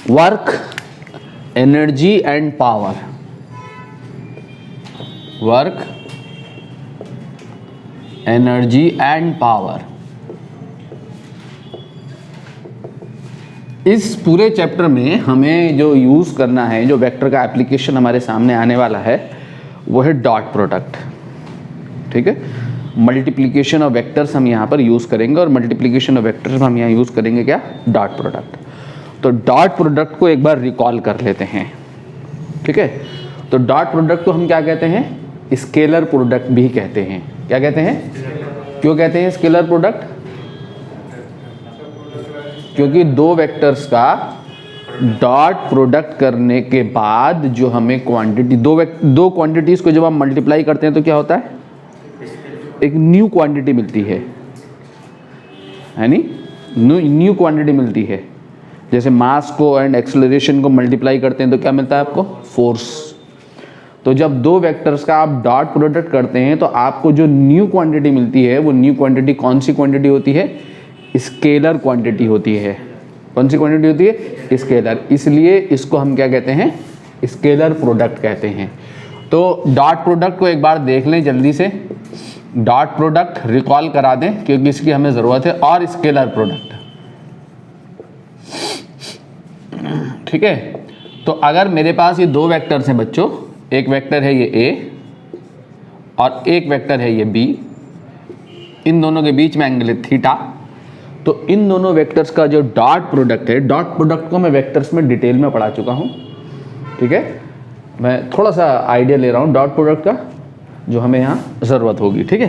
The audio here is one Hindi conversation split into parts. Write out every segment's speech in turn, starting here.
Work, energy and power, work, energy and power. इस पूरे चैप्टर में हमें जो यूज़ करना है, जो वेक्टर का एप्लीकेशन हमारे सामने आने वाला है, वो है डॉट प्रोडक्ट। ठीक है, मल्टीप्लिकेशन ऑफ वेक्टर्स हम यहाँ पर यूज़ करेंगे, और मल्टीप्लिकेशन ऑफ वेक्टर्स हम यहाँ यूज़ करेंगे क्या, डॉट प्रोडक्ट। तो डॉट प्रोडक्ट को एक बार रिकॉल कर लेते हैं। ठीक है, तो डॉट प्रोडक्ट को हम क्या कहते हैं, स्केलर प्रोडक्ट भी कहते हैं। क्या कहते हैं, क्यों कहते हैं स्केलर प्रोडक्ट? क्योंकि दो वेक्टर्स का डॉट प्रोडक्ट करने के बाद जो हमें क्वांटिटी, दो क्वांटिटीज को जब हम मल्टीप्लाई करते हैं तो क्या होता है, एक न्यू क्वांटिटी मिलती है नी, न्यू क्वांटिटी मिलती है। जैसे मास को एंड एक्सेलरेशन को मल्टीप्लाई करते हैं तो क्या मिलता है आपको, फोर्स। तो जब दो वेक्टर्स का आप डॉट प्रोडक्ट करते हैं तो आपको जो न्यू क्वांटिटी मिलती है, वो न्यू क्वांटिटी कौन सी क्वांटिटी होती है, स्केलर क्वांटिटी होती है। कौन सी क्वांटिटी होती है, स्केलर। इसलिए इसको हम क्या कहते हैं, स्केलर प्रोडक्ट कहते हैं। तो डॉट प्रोडक्ट को एक बार देख लें जल्दी से, डॉट प्रोडक्ट रिकॉल करा दें क्योंकि इसकी हमें ज़रूरत है, और स्केलर प्रोडक्ट। ठीक है, तो अगर मेरे पास ये दो वेक्टर्स हैं बच्चों, एक वेक्टर है ये A और एक वेक्टर है ये B, इन दोनों के बीच में एंगल है थीटा। तो इन दोनों वेक्टर्स का जो डॉट प्रोडक्ट है, डॉट प्रोडक्ट को मैं वेक्टर्स में डिटेल में पढ़ा चुका हूँ। ठीक है, मैं थोड़ा सा आइडिया ले रहा हूँ डॉट प्रोडक्ट का, जो हमें यहाँ ज़रूरत होगी। ठीक है,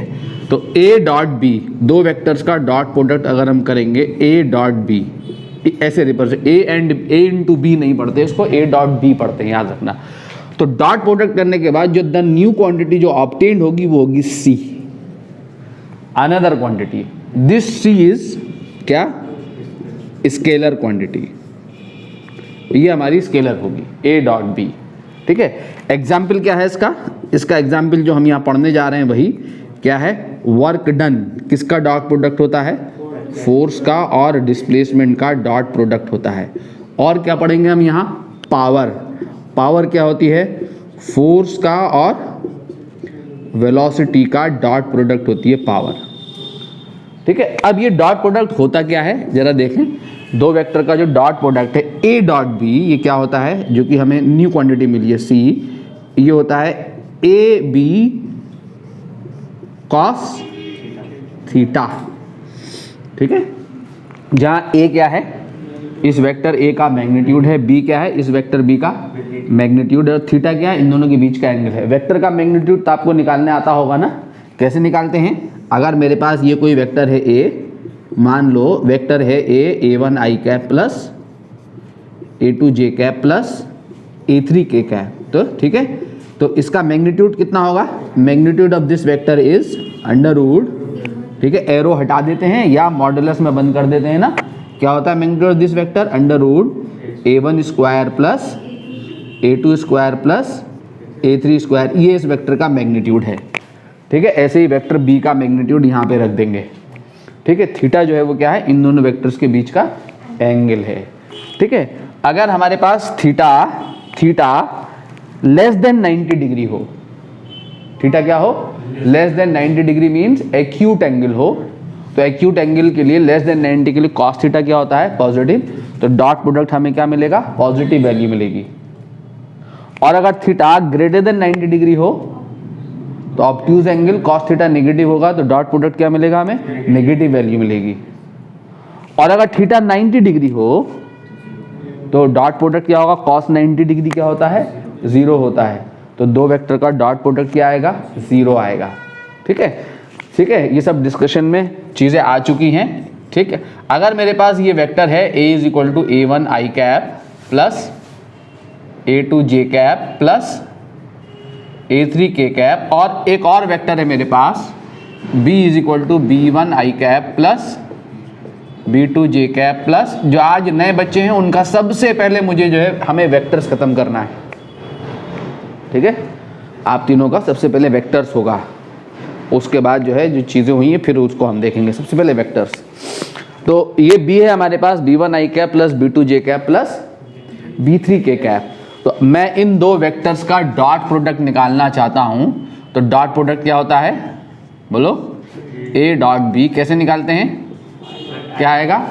तो A डॉट B, दो वेक्टर्स का डॉट प्रोडक्ट अगर हम करेंगे A डॉट B, ऐसे रिप्रेजेंट, A इंटू B नहीं पढ़ते इसको, A डॉट B पढ़ते हैं, याद रखना। तो डॉट प्रोडक्ट करने के बाद जो द न्यू क्वांटिटी जो ऑब्टेन्ड होगी वो होगी C, another quantity. This C is क्या, स्केलर क्वांटिटी। ये हमारी स्केलर होगी A डॉट B। ठीक है, एग्जाम्पल क्या है इसका, इसका एग्जाम्पल जो हम यहाँ पढ़ने जा रहे हैं वही क्या है, वर्क डन किसका डॉट प्रोडक्ट होता है, फोर्स का और डिस्प्लेसमेंट का डॉट प्रोडक्ट होता है। और क्या पढ़ेंगे हम यहाँ, पावर। पावर क्या होती है, फोर्स का और वेलोसिटी का डॉट प्रोडक्ट होती है पावर। ठीक है, अब ये डॉट प्रोडक्ट होता क्या है जरा देखें। दो वेक्टर का जो डॉट प्रोडक्ट है A डॉट B, ये क्या होता है, जो कि हमें न्यू क्वांटिटी मिली है C, ये होता है AB cos थीटा। ठीक है, जहाँ A क्या है, इस वेक्टर A का मैग्नीट्यूड है, B क्या है, इस वेक्टर B का मैग्नीट्यूड है, और थीटा क्या है, इन दोनों के बीच का एंगल है। वेक्टर का मैग्नीट्यूड तो आपको निकालने आता होगा ना, कैसे निकालते हैं। अगर मेरे पास ये कोई वेक्टर है A, मान लो वेक्टर है A1 i cap plus A2 j cap plus A3 k cap, तो ठीक है, तो इसका मैग्नीट्यूड कितना होगा, magnitude of this vector is under root. ठीक है, एरो हटा देते हैं या मॉडुलस में बंद कर देते हैं ना, क्या होता है magnitude of this vector, under root A1 square plus A2 square plus A3 square, ये इस वेक्टर का मैग्नीट्यूड है। ठीक है, ऐसे ही वेक्टर B का मैग्नीट्यूड यहाँ पे रख देंगे। ठीक है, थीटा जो है वो क्या है, इन दोनों वेक्टर्स के बीच का एंगल है। ठीक है, अगर हमारे पास थीटा लेस देन 90 डिग्री हो, थीटा क्या हो, less than 90 degree means acute angle हो, तो एक्यूट एंगल के लिए लेस देन 90 के लिए कॉस थीटा क्या होता है, पॉजिटिव। तो डॉट प्रोडक्ट हमें क्या मिलेगा, पॉजिटिव वैल्यू मिलेगी। और अगर थीटा ग्रेटर देन 90 डिग्री हो तो obtuse angle cos theta negative होगा, तो डॉट प्रोडक्ट क्या मिलेगा, हमें नेगेटिव वैल्यू मिलेगी। और अगर थीटा 90 डिग्री हो तो डॉट प्रोडक्ट क्या होगा, कॉस 90 डिग्री क्या होता है, 0 होता है। तो दो वेक्टर का डॉट प्रोडक्ट क्या आएगा, 0 आएगा। ठीक है, ठीक है, ये सब डिस्कशन में चीज़ें आ चुकी हैं। ठीक है, अगर मेरे पास ये वेक्टर है A is equal to A1 i cap plus A2 j cap plus A3 k cap, और एक और वेक्टर है मेरे पास B is equal to B1 i cap plus B2 j cap plus, जो आज नए बच्चे हैं उनका सबसे पहले मुझे जो है हमें वेक्टर्स खत्म करना है। ठीक है, आप तीनों का सबसे पहले वेक्टर्स होगा, उसके बाद जो है जो चीज़ें हुई हैं फिर उसको हम देखेंगे। सबसे पहले वेक्टर्स, तो ये B है हमारे पास B1 i cap plus B2 j cap plus B3 के कैप। तो मैं इन दो वेक्टर्स का डॉट प्रोडक्ट निकालना चाहता हूं, तो डॉट प्रोडक्ट क्या होता है, बोलो, A डॉट B। कैसे निकालते हैं, क्या आएगा,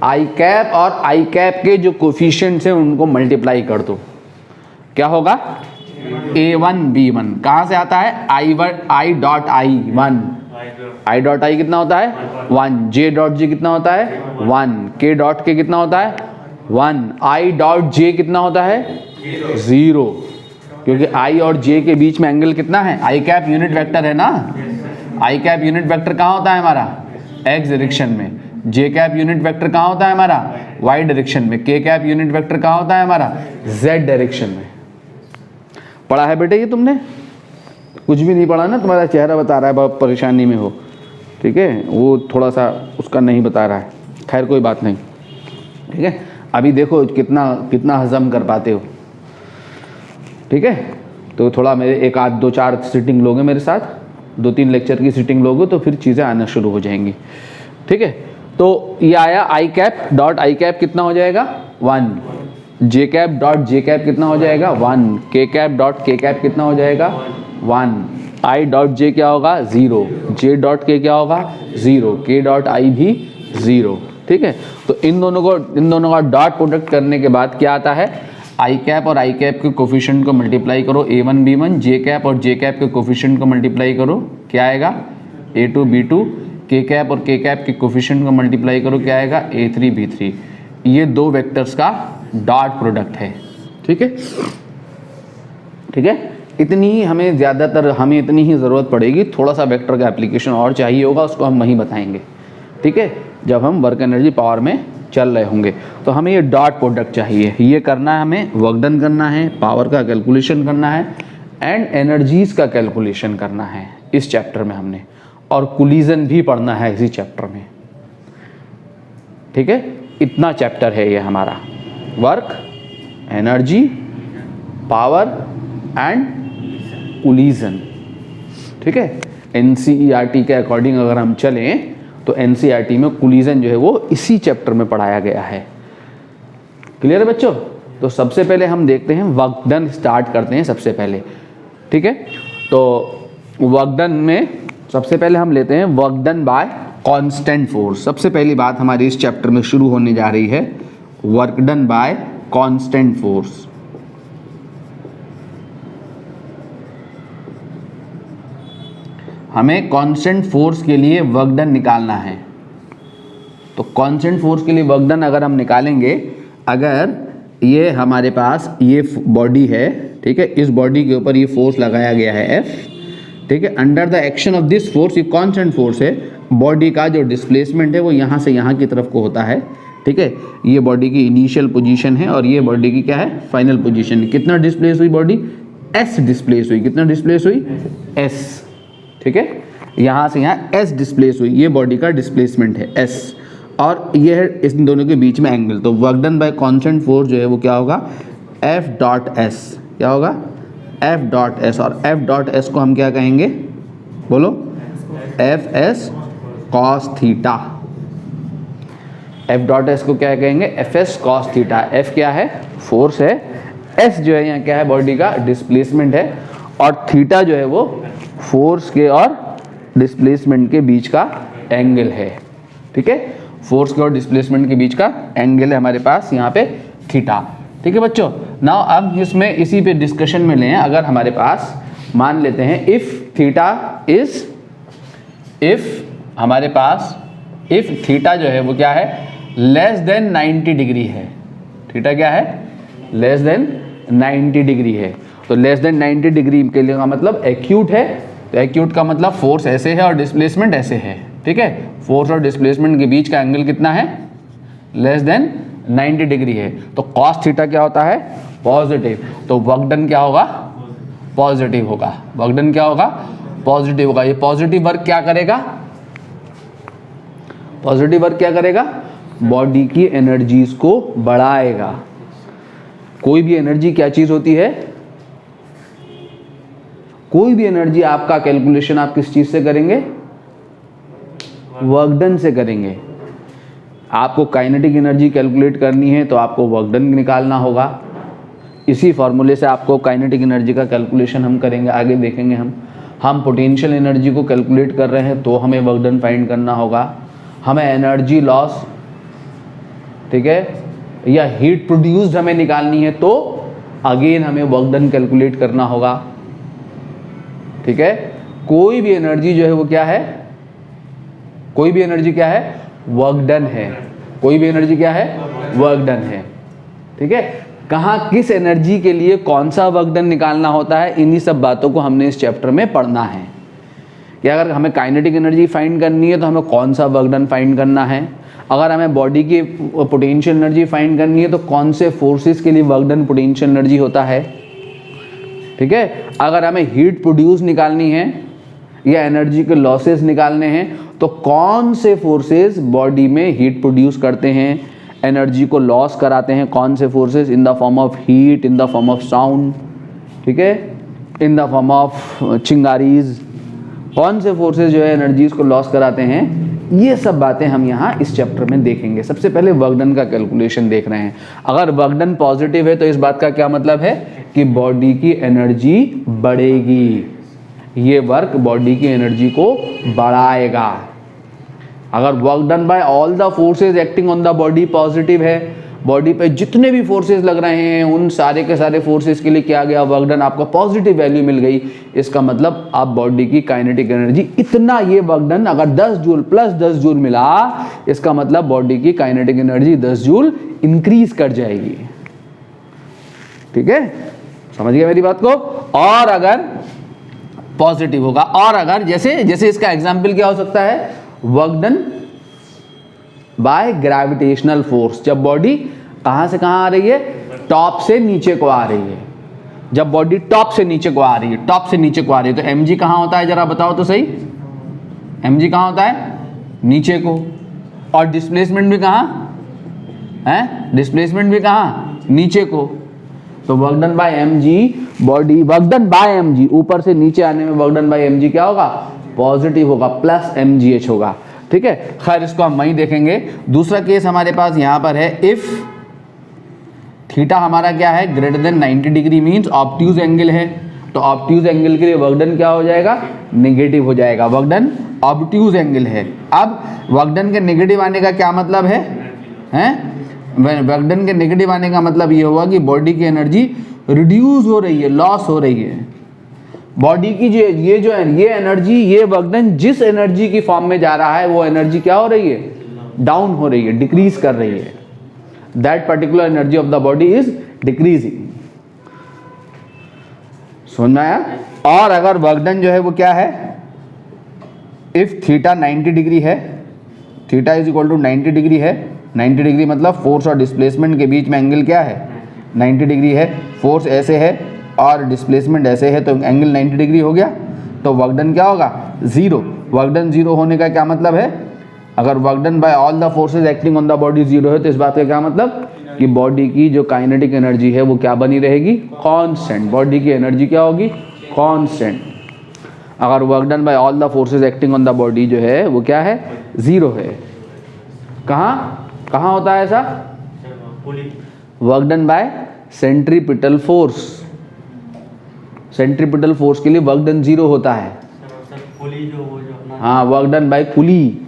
आई कैप और आई कैप के जो कोफिशिएंट्स हैं उनको मल्टीप्लाई कर दो, क्या होगा, A1 B1। कहाँ से आता है, I dot I 1, I dot I कितना होता है 1, जे डॉट जे कितना होता है 1, के डॉट के कितना होता है 1, आई डॉट जे कितना होता है 0, क्योंकि आई और जे के बीच में एंगल कितना है, आई कैप यूनिट वेक्टर है ना, आई कैप यूनिट वेक्टर कहाँ होता है हमारा, एक्स डायरेक्शन में, जे कैप यूनिट वेक्टर कहाँ होता है हमारा, वाई डायरेक्शन में, के कैप यूनिट वेक्टर कहाँ होता है हमारा, जेड डायरेक्शन में। पढ़ा है बेटे ये तुमने, कुछ भी नहीं पढ़ा ना, तुम्हारा चेहरा बता रहा है बहुत परेशानी में हो, ठीक है, वो थोड़ा सा उसका नहीं बता रहा है, खैर कोई बात नहीं, ठीक है। अभी देखो कितना हजम कर पाते हो, ठीक है। तो थोड़ा मेरे एक आध 2-4 सिटिंग लोगे मेरे साथ, 2-3 लेक्चर की सिटिंग लोगे तो फिर चीज़ें आना शुरू हो जाएंगी, ठीक है। तो ये आया आई कैप डॉट आई कैप कितना हो जाएगा 1, जे कैप डॉट जे कैप कितना हो जाएगा 1, के कैप डॉट के कैप कितना हो जाएगा 1, आई डॉट जे क्या होगा 0, जे डॉट के क्या होगा 0, के डॉट आई भी 0, ठीक है। तो इन दोनों का डॉट प्रोडक्ट करने के बाद क्या आता है, आई कैप और आई कैप के कोफिशिएंट को मल्टीप्लाई करो A1 B1, जे कैप और जे कैप के कोफिशिएंट को मल्टीप्लाई करो, क्या आएगा A2 B2, के कैप और के कैप के कोफिशिएंट को मल्टीप्लाई करो, क्या आएगा A3 B3। ये दो वेक्टर्स का डॉट प्रोडक्ट है, ठीक है, ठीक है। इतनी ही हमें इतनी ही ज़रूरत पड़ेगी, थोड़ा सा वेक्टर का एप्लीकेशन और चाहिए होगा, उसको हम वहीं बताएंगे, ठीक है, जब हम वर्क एनर्जी पावर में चल रहे होंगे। तो हमें ये डॉट प्रोडक्ट चाहिए, ये करना है, हमें वर्क डन करना है, पावर का कैलकुलेशन करना है एंड एनर्जीज का कैलकुलेशन करना है इस चैप्टर में हमने, और कोलिजन भी पढ़ना है इसी चैप्टर में, ठीक है। इतना चैप्टर है ये हमारा, work, energy, power and collision, ठीक है। NCERT के अकॉर्डिंग अगर हम चलें तो NCERT में कोलिजन जो है वो इसी चैप्टर में पढ़ाया गया है, क्लियर है बच्चों। तो सबसे पहले हम देखते हैं वर्क डन, स्टार्ट करते हैं सबसे पहले, ठीक है। तो वर्क डन में सबसे पहले हम लेते हैं work done bye constant force. सबसे पहली बात हमारी इस चैप्टर में शुरू होने जा रही है, work done bye constant force. हमें कांस्टेंट फोर्स के लिए वर्क डन निकालना है। तो कांस्टेंट फोर्स के लिए वर्क डन अगर हम निकालेंगे, अगर ये हमारे पास ये बॉडी है, ठीक है, इस बॉडी के ऊपर ये फोर्स लगाया गया है F, ठीक है, under the action of this force, ये कांस्टेंट फोर्स है, बॉडी का जो डिस्प्लेसमेंट है वो यहाँ से यहाँ की तरफ को होता है, ठीक है। ये बॉडी की इनिशियल पोजीशन है और ये बॉडी की क्या है, फाइनल पोजीशन। कितना डिस्प्लेस हुई बॉडी, S डिस्प्लेस हुई, कितना डिस्प्लेस हुई S, ठीक है, यहाँ से यहाँ S डिस्प्लेस हुई, ये बॉडी का डिस्प्लेसमेंट है S, और ये है इन दोनों के बीच में एंगल। तो work done bye constant force जो है वो क्या होगा, F डॉट S, क्या होगा F डॉट S, और F डॉट S को हम क्या कहेंगे, बोलो, Fs cos theta. F dot S को क्या कहेंगे, Fs cos थीटा। F क्या है, फोर्स है, S जो है यहाँ क्या है, बॉडी का डिस्प्लेसमेंट है, और थीटा जो है वो फोर्स के और डिस्प्लेसमेंट के बीच का एंगल है, ठीक है, फोर्स के और डिस्प्लेसमेंट के बीच का एंगल है हमारे पास यहाँ पे थीटा, ठीक है बच्चों। नाउ अब इसमें इसी पे डिस्कशन में लें, अगर हमारे पास मान लेते हैं इफ थीटा जो है वो क्या है, लेस देन 90 डिग्री है, थीटा क्या है, लेस देन 90 डिग्री है। तो लेस देन 90 डिग्री के लिए का मतलब एक्यूट है, तो एक्यूट का मतलब फोर्स ऐसे है और डिस्प्लेसमेंट ऐसे है, ठीक है, फोर्स और डिस्प्लेसमेंट के बीच का एंगल कितना है, लेस देन 90 डिग्री है। तो कॉस थीटा क्या होता है, पॉजिटिव। तो वर्क डन क्या होगा, पॉजिटिव होगा, वर्क डन क्या होगा, पॉजिटिव होगा। ये पॉजिटिव वर्क क्या करेगा, पॉजिटिव वर्क क्या करेगा, बॉडी की एनर्जीज को बढ़ाएगा। कोई भी एनर्जी क्या चीज होती है, कोई भी एनर्जी आपका कैलकुलेशन आप किस चीज से करेंगे, वर्क डन से करेंगे। आपको काइनेटिक एनर्जी कैलकुलेट करनी है तो आपको वर्क डन निकालना होगा, इसी फॉर्मूले से आपको काइनेटिक एनर्जी का कैलकुलेशन हम करेंगे, आगे देखेंगे हम पोटेंशियल एनर्जी को कैलकुलेट कर रहे हैं तो हमें वर्क डन फाइंड करना होगा, हमें एनर्जी लॉस, ठीक है, या हीट प्रोड्यूस्ड हमें निकालनी है तो अगेन हमें वर्क डन कैलकुलेट करना होगा, ठीक है। कोई भी एनर्जी जो है वो क्या है, कोई भी एनर्जी क्या है, वर्क डन है, कोई भी एनर्जी क्या है, वर्क डन है, ठीक है। कहाँ किस एनर्जी के लिए कौन सा वर्क डन निकालना होता है, इन्हीं सब बातों को हमने इस चैप्टर में पढ़ना है कि अगर हमें काइनेटिक एनर्जी फाइंड करनी है तो हमें कौन सा वर्क डन फाइंड करना है, अगर हमें बॉडी की पोटेंशियल एनर्जी फाइंड करनी है तो कौन से फोर्सेस के लिए वर्क डन पोटेंशियल एनर्जी होता है, ठीक है। अगर हमें हीट प्रोड्यूस निकालनी है या एनर्जी के लॉसेस निकालने हैं तो कौन से फोर्सेस बॉडी में हीट प्रोड्यूस करते हैं, एनर्जी को लॉस कराते हैं, कौन से forces, in the form of heat, in the form of sound, ठीक है, इन द फॉर्म ऑफ चिंगारीज, कौन से फोर्सेस जो है एनर्जीज को लॉस कराते हैं, ये सब बातें हम यहाँ इस चैप्टर में देखेंगे। सबसे पहले वर्क डन का कैलकुलेशन देख रहे हैं। अगर वर्क डन पॉजिटिव है तो इस बात का क्या मतलब है कि बॉडी की एनर्जी बढ़ेगी, ये वर्क बॉडी की एनर्जी को बढ़ाएगा। अगर work done bye all the forces acting on the body positive है, बॉडी पे जितने भी फोर्सेस लग रहे हैं उन सारे के सारे फोर्सेस के लिए क्या गया, वर्क डन, आपको पॉजिटिव वैल्यू मिल गई, इसका मतलब आप बॉडी की काइनेटिक एनर्जी इतना, ये वर्क डन अगर 10 जूल प्लस 10 जूल मिला, इसका मतलब बॉडी की काइनेटिक एनर्जी 10 जूल इंक्रीज कर जाएगी, ठीक है, समझ गए मेरी बात को। और अगर पॉजिटिव होगा, और अगर जैसे जैसे इसका एग्जाम्पल क्या हो सकता है, work done by gravitational force, जब बॉडी कहां से कहां आ रही है, टॉप से नीचे को आ रही है, जब बॉडी टॉप से नीचे को आ रही है, टॉप से नीचे को आ रही है तो mg कहां होता है, जरा बताओ तो सही, mg कहां होता है, नीचे को, और डिस्प्लेसमेंट भी कहां है, डिस्प्लेसमेंट भी कहां, नीचे को। तो work done by mg, body work done by mg, ऊपर से नीचे आने में वर्क डन बाय mg क्या होगा, पॉजिटिव होगा, प्लस mgh होगा, ठीक है। खैर इसको हम वहीं देखेंगे। दूसरा केस हमारे पास यहां पर है, इफ थीटा हमारा क्या है, greater than 90 degree, means obtuse angle है, तो ऑब्ट्यूज एंगल के लिए वर्क डन क्या हो जाएगा, नेगेटिव हो जाएगा, वर्क डन ऑब्ट्यूज एंगल है। अब वर्क डन के नेगेटिव आने का क्या मतलब है, वर्क डन के नेगेटिव आने का मतलब ये हुआ कि बॉडी की एनर्जी रिड्यूस हो रही है, लॉस हो रही है, बॉडी की ये एनर्जी, ये वर्क डन जिस एनर्जी की फॉर्म में जा रहा है वो एनर्जी क्या हो रही है, डाउन हो रही है, डिक्रीज कर रही है, that particular energy of the body is decreasing, समझ में आया। और अगर वर्क डन जो है वो क्या है, इफ थीटा 90 डिग्री है, theta is equal to 90 degree है, 90 डिग्री मतलब फोर्स और डिस्प्लेसमेंट के बीच में एंगल क्या है, 90 डिग्री है, फोर्स ऐसे है और डिस्प्लेसमेंट ऐसे है, तो एंगल 90 डिग्री हो गया, तो वर्क डन क्या होगा, जीरो। वर्क डन जीरो होने का क्या मतलब है, अगर work done bye all the forces acting on the body zero है तो इस बात का क्या मतलब कि बॉडी की जो काइनेटिक एनर्जी है वो क्या बनी रहेगी, कांस्टेंट, बॉडी की एनर्जी क्या होगी, कांस्टेंट। अगर work done bye all the forces acting on the body जो है वो क्या है, जीरो है। कहाँ होता है ऐसा, work done by centripetal force, centripetal force के लिए वर्क डन जीरो होता है, हाँ, work done by coolie,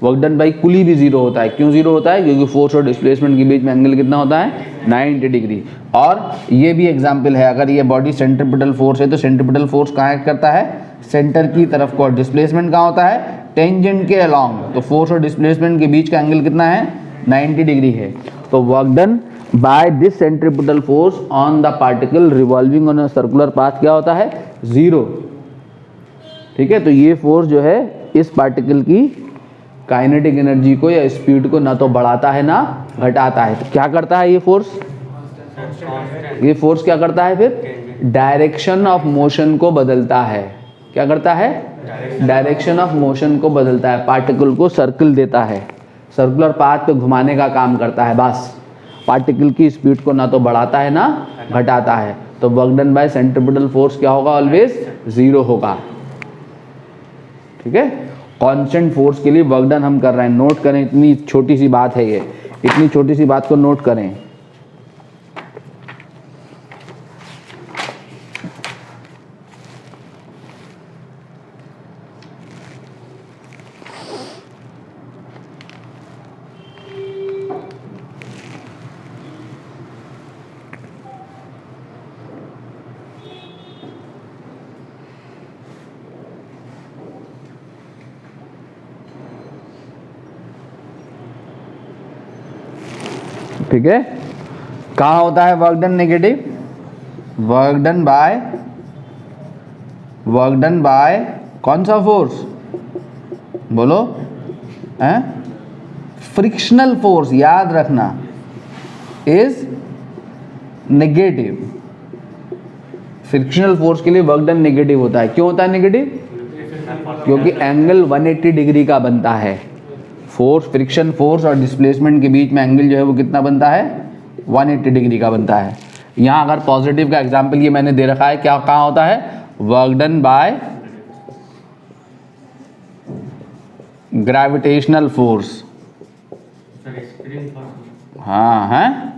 work done by coolie भी जीरो होता है। क्यों जीरो होता है, क्योंकि फोर्स और डिस्प्लेसमेंट के बीच में एंगल कितना होता है, 90 डिग्री। और ये भी एग्जाम्पल है, अगर ये बॉडी सेंट्रीपिटल फोर्स है तो सेंट्रीपिटल फोर्स कहाँ एक्ट करता है, सेंटर की तरफ को, और डिस्प्लेसमेंट कहाँ होता है, टेंजेंट के अलॉन्ग, तो फोर्स और डिस्प्लेसमेंट के बीच का एंगल कितना है, 90 डिग्री है। तो work done by this centripetal force on the particle revolving on a circular path क्या होता है, जीरो, ठीक है। तो ये फोर्स जो है इस पार्टिकल की काइनेटिक एनर्जी को या स्पीड को ना तो बढ़ाता है ना घटाता है। तो क्या करता है ये फोर्स, ये फोर्स क्या करता है, फिर डायरेक्शन ऑफ मोशन को बदलता है। क्या करता है, डायरेक्शन ऑफ मोशन को बदलता है, पार्टिकल को सर्कल देता है, सर्कुलर पाथ पे घुमाने का काम करता है। बस पार्टिकल की स्पीड को ना तो बढ़ाता है ना घटाता है। तो work done by centripetal force क्या होगा, ऑलवेज जीरो होगा, ठीक है। कांस्टेंट फोर्स के लिए वर्क डन हम कर रहे हैं, नोट करें, इतनी छोटी सी बात है ये, इतनी छोटी सी बात को नोट करें। ठीक है। कहाँ होता है work done negative? Work done bye कौन सा फोर्स बोलो? फ्रिक्शनल फोर्स, याद रखना, इज नेगेटिव। फ्रिक्शनल फोर्स के लिए वर्क डन नेगेटिव होता है। क्यों होता है नेगेटिव? क्योंकि एंगल 180 डिग्री का बनता है। फोर्स, फ्रिक्शन फोर्स और डिस्प्लेसमेंट के बीच में एंगल जो है वो कितना बनता है? 180 डिग्री का बनता है। यहाँ अगर पॉजिटिव का एग्जाम्पल ये मैंने दे रखा है, क्या कहाँ होता है? Work done by gravitational force. हाँ है,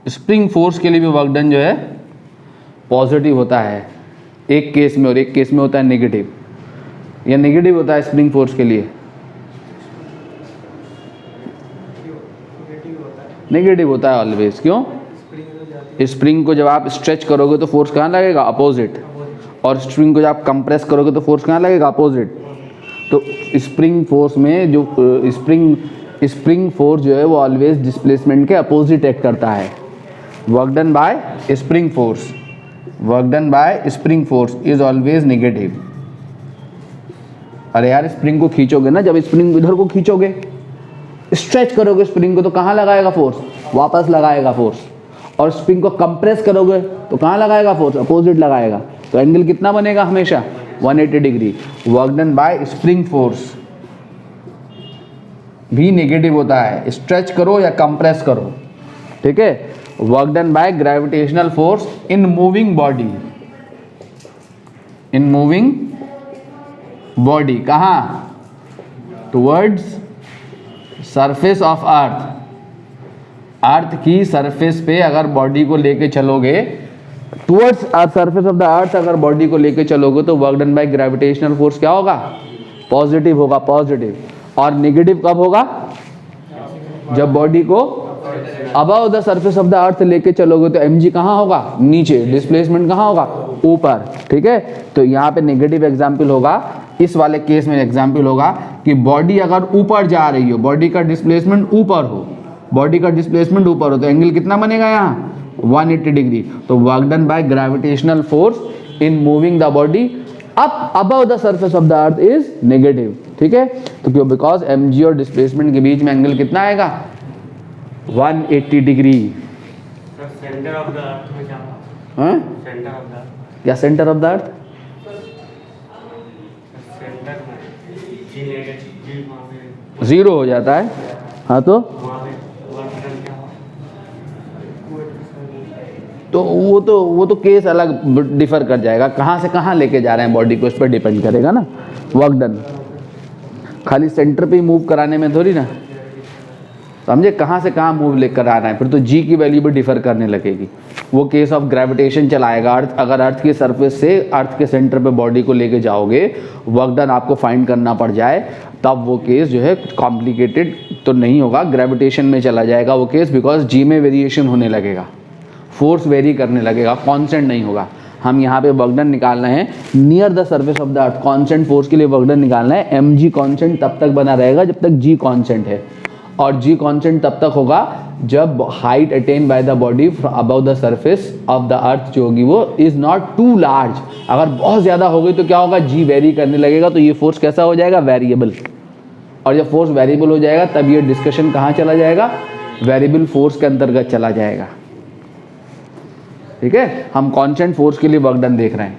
स्प्रिंग फोर्स के लिए भी वर्क डन जो है पॉजिटिव होता है एक केस में, और एक केस में होता है नेगेटिव। या नेगेटिव होता है स्प्रिंग फोर्स के लिए? नेगेटिव होता है ऑलवेज। क्यों? स्प्रिंग को जब आप स्ट्रेच करोगे तो फोर्स कहाँ लगेगा? अपोजिट। और स्प्रिंग को जब आप कंप्रेस करोगे तो फोर्स कहाँ लगेगा? अपोजिट। तो स्प्रिंग फोर्स में जो स्प्रिंग फोर्स जो है वो ऑलवेज डिस्प्लेसमेंट के अपोजिट एक्ट करता है। Work done by spring force, work done by spring force is always negative. अरे यार, स्प्रिंग को खींचोगे ना, जब स्प्रिंग इधर को खींचोगे, स्ट्रेच करोगे स्प्रिंग को तो कहाँ लगाएगा फोर्स? वापस लगाएगा फोर्स। और स्प्रिंग को कंप्रेस करोगे तो कहाँ लगाएगा फोर्स? अपोजिट लगाएगा। तो एंगल कितना बनेगा हमेशा? 180 degree. Work done by spring force भी नेगेटिव होता है, स्ट्रेच करो या कंप्रेस करो। ठीक है। Work done by gravitational force in moving body, in moving body कहाँ? Towards surface of earth. Earth की सरफेस पे अगर बॉडी को लेके चलोगे, towards surface of the earth अगर बॉडी को लेके चलोगे तो work done by gravitational force क्या होगा? पॉजिटिव होगा, पॉजिटिव। और नेगेटिव कब होगा? जब बॉडी को above the surface of the अर्थ लेके चलोगे तो mg कहाँ होगा? नीचे। डिस्प्लेसमेंट कहाँ होगा? ऊपर। ठीक है। तो यहाँ पे नेगेटिव एग्जाम्पल होगा, इस वाले केस में एग्जाम्पल होगा कि बॉडी अगर ऊपर जा रही हो, बॉडी का डिस्प्लेसमेंट ऊपर हो, बॉडी का डिस्प्लेसमेंट ऊपर हो तो एंगल कितना बनेगा यहाँ? 180 डिग्री। तो work done by gravitational force in moving the body up above the surface of the earth is negative. ठीक है। तो क्यों? बिकॉज mg और डिस्प्लेसमेंट के बीच में एंगल कितना आएगा? 180 डिग्री। सेंटर ऑफ द अर्थ में क्या? हाँ? सेंटर ऑफ द अर्थ, क्या centre of the earth? Centre में जी नेगेटिव, जी वहाँ पे जीरो हो जाता है। हाँ, तो वहाँ पे वर्क डन क्या हो? वो तो केस अलग डिफर कर जाएगा, कहाँ से कहाँ लेके जा रहे हैं बॉडी को, उस पर डिपेंड करेगा ना। वर्क डन खाली सेंटर पे ही मूव कराने में थोड़ी ना, समझे? कहाँ से कहाँ मूव लेकर आ रहा है, फिर तो जी की वैल्यू भी डिफर करने लगेगी। वो केस ऑफ ग्रेविटेशन चलाएगा। अर्थ अगर अर्थ के सरफेस से अर्थ के सेंटर पे बॉडी को लेके जाओगे, वर्क डन आपको फाइंड करना पड़ जाए, तब वो केस जो है कॉम्प्लिकेटेड तो नहीं होगा, ग्रेविटेशन में चला जाएगा वो केस, बिकॉज जी में वेरिएशन होने लगेगा, फोर्स वेरी करने लगेगा, कांस्टेंट नहीं होगा। हम यहाँ पे वर्क डन निकालना है near the surface of the earth, constant force के लिए वर्क डन निकालना है। mg कांस्टेंट तब तक बना रहेगा जब तक g कांस्टेंट है, और g कांस्टेंट तब तक होगा जब height attain by the body above the surface of the अर्थ जो होगी वो इज नॉट टू लार्ज। अगर बहुत ज़्यादा हो गई तो क्या होगा? g वेरी करने लगेगा, तो ये फोर्स कैसा हो जाएगा? वेरिएबल। और जब फोर्स वेरिएबल हो जाएगा तब ये डिस्कशन कहाँ चला जाएगा? वेरिएबल फोर्स के अंतर्गत चला जाएगा। ठीक है। हम कांस्टेंट फोर्स के लिए वर्क डन देख रहे हैं।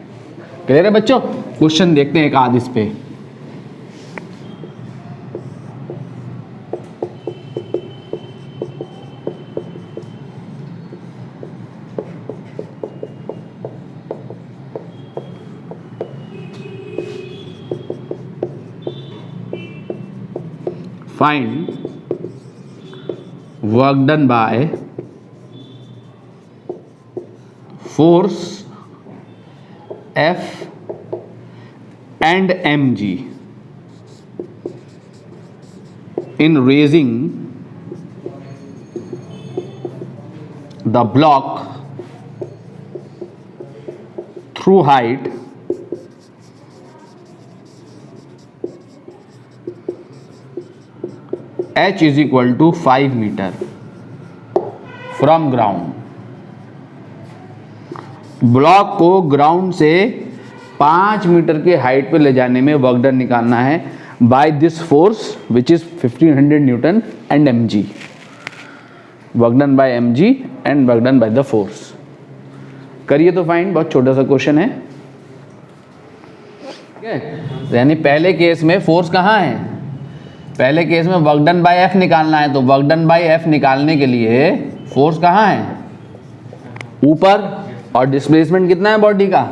क्लियर है बच्चों? क्वेश्चन देखते हैं एक आध इस पे। Find work done bye force F and mg in raising the block through height h is equal to 5 meter। From ground. Block को ग्राउंड से 5 मीटर के हाइट पे ले जाने में वर्क डन निकालना है by this force which is 1500 newton and mg। Work done by mg and work done by the force. करिए तो फाइन, बहुत छोटा सा क्वेश्चन है। ठीक है, यानी पहले केस में फोर्स कहाँ है, पहले केस में वर्क डन बाय एफ निकालना है, तो वर्क डन बाय एफ निकालने के लिए फोर्स कहाँ है, ऊपर, और डिस्प्लेसमेंट कितना है बॉडी का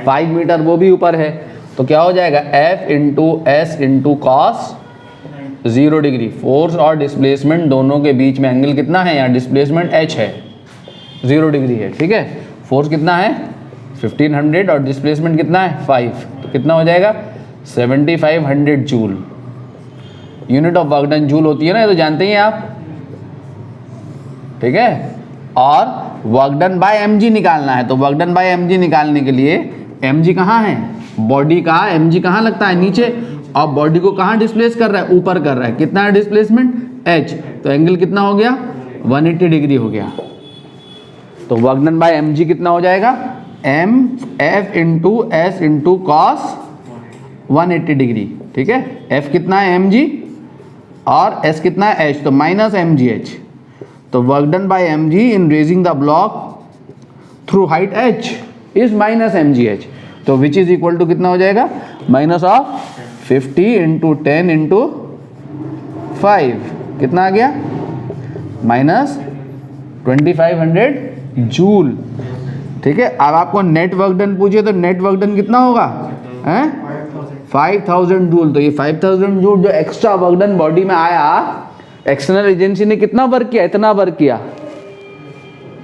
5 मीटर, वो भी ऊपर है। तो क्या हो जाएगा F into S into cos 0 degree. Force और डिस्प्लेसमेंट दोनों के बीच में एंगल कितना है, यहाँ डिस्प्लेसमेंट h है, 0 डिग्री है। ठीक है, फोर्स कितना है 1500 और डिस्प्लेसमेंट कितना है 5, तो कितना हो जाएगा 7500 joule. Unit of work done joule होती है ना, ये तो जानते ही हैं आप। ठीक है, और वर्क डन बाय mg निकालना है, तो वर्क डन बाय mg निकालने के लिए mg कहाँ है, बॉडी का mg कहाँ लगता है, नीचे, और बॉडी को कहाँ डिस्प्लेस कर रहा है, ऊपर कर रहा है। कितना है डिस्प्लेसमेंट h, तो एंगल कितना हो गया 180 डिग्री हो गया। तो वर्क डन बाय mg कितना हो जाएगा m f into S into cos 180 degree. ठीक है, f कितना है mg और s कितना है h, तो माइनस mgh। तो work done by mg in raising the block through height h is minus mgh, तो विच इज इक्वल टू कितना हो जाएगा माइनस ऑफ 50 इंटू 10 इंटू 5, कितना आ गया माइनस 2500 जूल। ठीक है, अब आपको नेट वर्क डन पूछे तो नेट वर्क डन कितना होगा, हैं 5000 जूल। तो ये 5000 जूल जो एक्स्ट्रा वर्क डन बॉडी में आया, एक्सटर्नल एजेंसी ने कितना वर्क किया, इतना वर्क किया।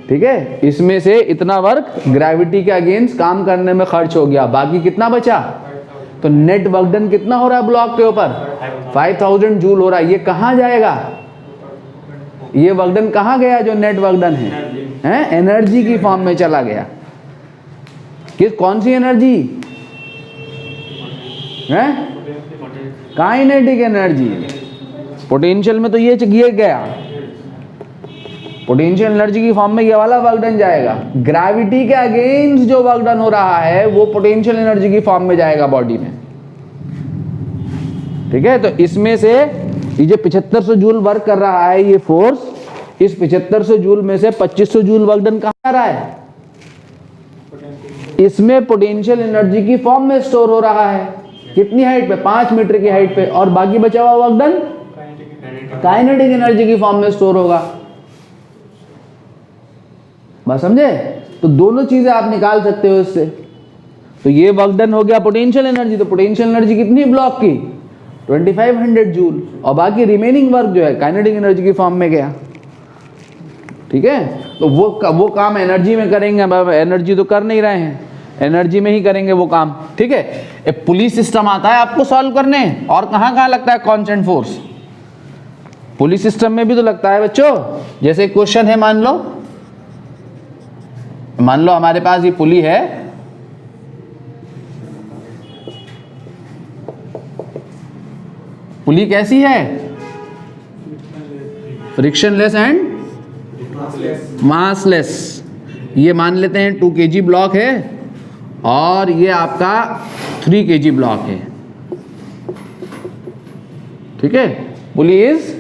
ठीक है, इसमें से इतना वर्क ग्रेविटी के अगेंस्ट काम करने में खर्च हो गया, बाकी कितना बचा, तो नेट वर्क डन कितना हो रहा है ब्लॉक के ऊपर 5000 जूल हो रहा है। ये कहाँ जाएगा, ये वर्क डन कहाँ गया, जो नेट वर्क डन है एनर्जी की फॉर्म में चला गया। कौन सी एनर्जी है, काइनेटिक एनर्जी। पोटेंशियल में तो ये गया, पोटेंशियल एनर्जी की फॉर्म में ये वाला वर्क डन जाएगा। ग्रेविटी के अगेंस्ट जो वर्क डन हो रहा है वो पोटेंशियल एनर्जी की फॉर्म में जाएगा बॉडी में। ठीक है, तो इसमें से ये जो 7500 जूल वर्क कर रहा है ये फोर्स, इस 7500 जूल में से 2500 जूल वर्क डन कहाँ आ रहा है, इसमें पोटेंशियल एनर्जी की फॉर्म में स्टोर हो रहा है। कितनी हाइट पे, 5 मीटर की हाइट पे, और बाकी बचा हुआ वर्क डन काइनेटिक एनर्जी की फॉर्म में स्टोर होगा। बात समझे, तो दोनों चीजें आप निकाल सकते हो इससे। तो ये वर्क डन हो गया पोटेंशियल एनर्जी, तो पोटेंशियल एनर्जी कितनी ब्लॉक की 2500 जूल, और बाकी रिमेनिंग वर्क जो है काइनेटिक एनर्जी की फॉर्म में गया। ठीक है, तो वो काम एनर्जी में करेंगे, अब एनर्जी तो कर नहीं रहे हैं, एनर्जी में ही करेंगे वो काम। ठीक है, एक पुलिस सिस्टम आता है आपको सॉल्व करने, और कहाँ कहाँ लगता है कांस्टेंट फोर्स, पुलिस सिस्टम में भी तो लगता है बच्चों। जैसे क्वेश्चन है, मान लो हमारे पास ये पुली है, पुली कैसी है, फ्रिक्शनलेस एंड मासलेस। ये मान लेते हैं 2 kg ब्लॉक है, और ये आपका 3 kg ब्लॉक है। ठीक है, pulley is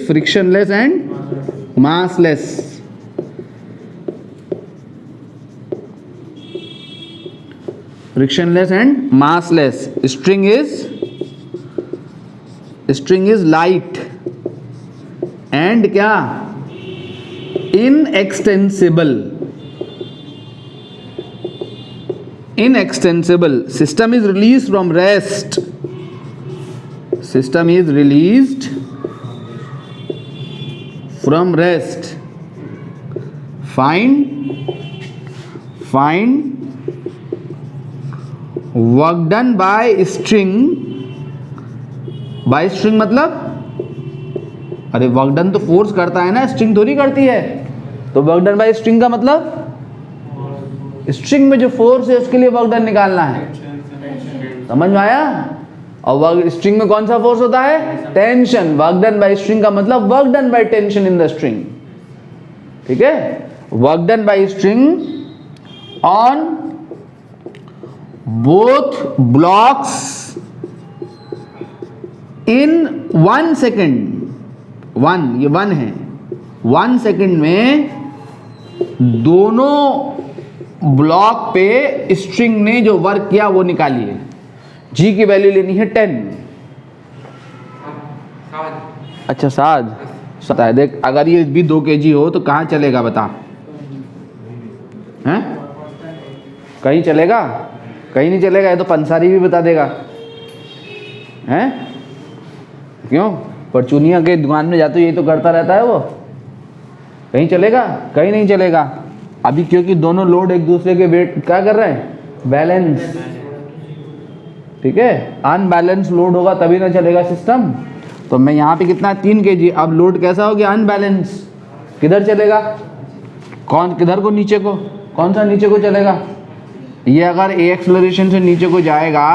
frictionless and massless. Frictionless and massless. String is light and क्या inextensible. System is released from rest. System is released from rest. Find work done by string. by string मतलब अरे वर्क डन तो फोर्स करता है ना, स्ट्रिंग थोड़ी करती है। तो वर्क डन बाय स्ट्रिंग का मतलब स्ट्रिंग में जो फोर्स है उसके लिए वर्क डन निकालना है। समझ में आया? और वर्क स्ट्रिंग में कौन सा फोर्स होता है? Tension. Work done bye string का मतलब work done by tension in the string. ठीक है, work done bye string on both blocks in 1 second. 1, ये 1 है, 1 सेकेंड में दोनों ब्लॉक पे स्ट्रिंग ने जो वर्क किया वो निकालिए। जी की वैल्यू लेनी है 10। अच्छा, साद सता है। देख, अगर ये भी 2 kg हो तो कहाँ चलेगा बता? हैं? कहीं चलेगा? कहीं नहीं चलेगा। ये तो पंसारी भी बता देगा। हैं? क्यों? परचूनिया के दुकान में जाते यही तो करता रहता है वो। कहीं चलेगा? कहीं नहीं चलेगा। अभी क्योंकि दोनों लोड एक दूसरे के वेट क्या कर रहे हैं? बैलेंस। ठीक है, अनबैलेंस लोड होगा तभी ना चलेगा सिस्टम। तो मैं यहाँ पे कितना 3 kg, अब लोड कैसा हो गया? अनबैलेंस। किधर चलेगा? कौन किधर को? नीचे को। कौन सा नीचे को चलेगा? ये अगर ए एक्सेलरेशन से नीचे को जाएगा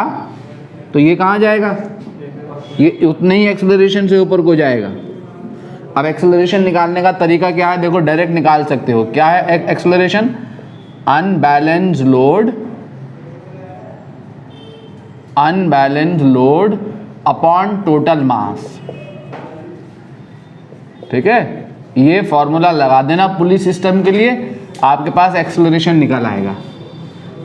तो ये कहाँ जाएगा? ये उतने ही एक्सेलरेशन से ऊपर को जाएगा। अब एक्सेलरेशन निकालने का तरीका क्या है? देखो, डायरेक्ट निकाल सकते हो। क्या है acceleration? Unbalance load upon total mass. ठीक है, ये फॉर्मूला लगा देना पुली सिस्टम के लिए, आपके पास एक्सेलरेशन निकल आएगा।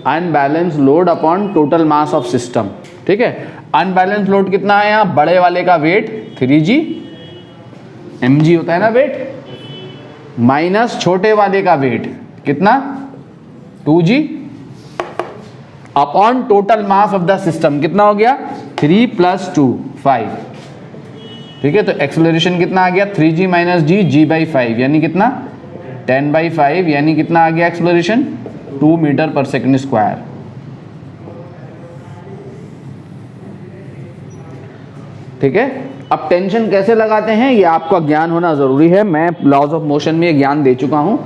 Unbalance load upon total mass of system. ठीक है, अनबैलेंस लोड कितना है? यहाँ बड़े वाले का वेट 3g, mg होता है ना वेट, माइनस छोटे वाले का वेट कितना? 2g upon total mass of the system कितना हो गया? 3 + 2 5। ठीक है, तो एक्सेलरेशन कितना आ गया? 3g - g, g/5 यानी कितना? 10/5 यानी कितना आ गया एक्सेलरेशन? 2 मीटर/सेकंड²। ठीक है, अब टेंशन कैसे लगाते हैं ये आपका ज्ञान होना ज़रूरी है। मैं लॉज ऑफ मोशन में ये ज्ञान दे चुका हूँ।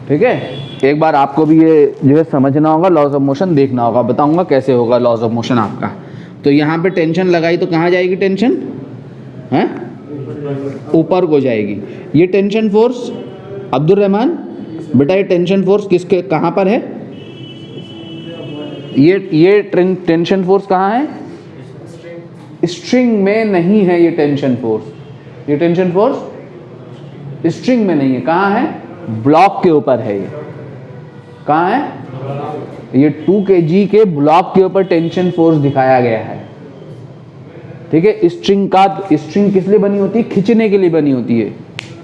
ठीक है, एक बार आपको भी ये जो है समझना होगा, लॉज ऑफ मोशन देखना होगा, बताऊंगा कैसे होगा लॉज ऑफ मोशन आपका। तो यहाँ पे टेंशन लगाई तो कहाँ जाएगी टेंशन? हैं? ऊपर को जाएगी। ये टेंशन फोर्स अब्दुल रहमान बेटा, ये टेंशन फोर्स किसके कहाँ पर है? ये टेंशन फोर्स कहाँ है? स्ट्रिंग में नहीं है ये टेंशन फोर्स। ये टेंशन फोर्स स्ट्रिंग में नहीं है। कहाँ है? ब्लॉक के ऊपर है। ये कहाँ है? ये 2 kg के ब्लॉक के ऊपर टेंशन फोर्स दिखाया गया है। ठीक है, स्ट्रिंग किस लिए बनी होती है? खींचने के लिए बनी होती है।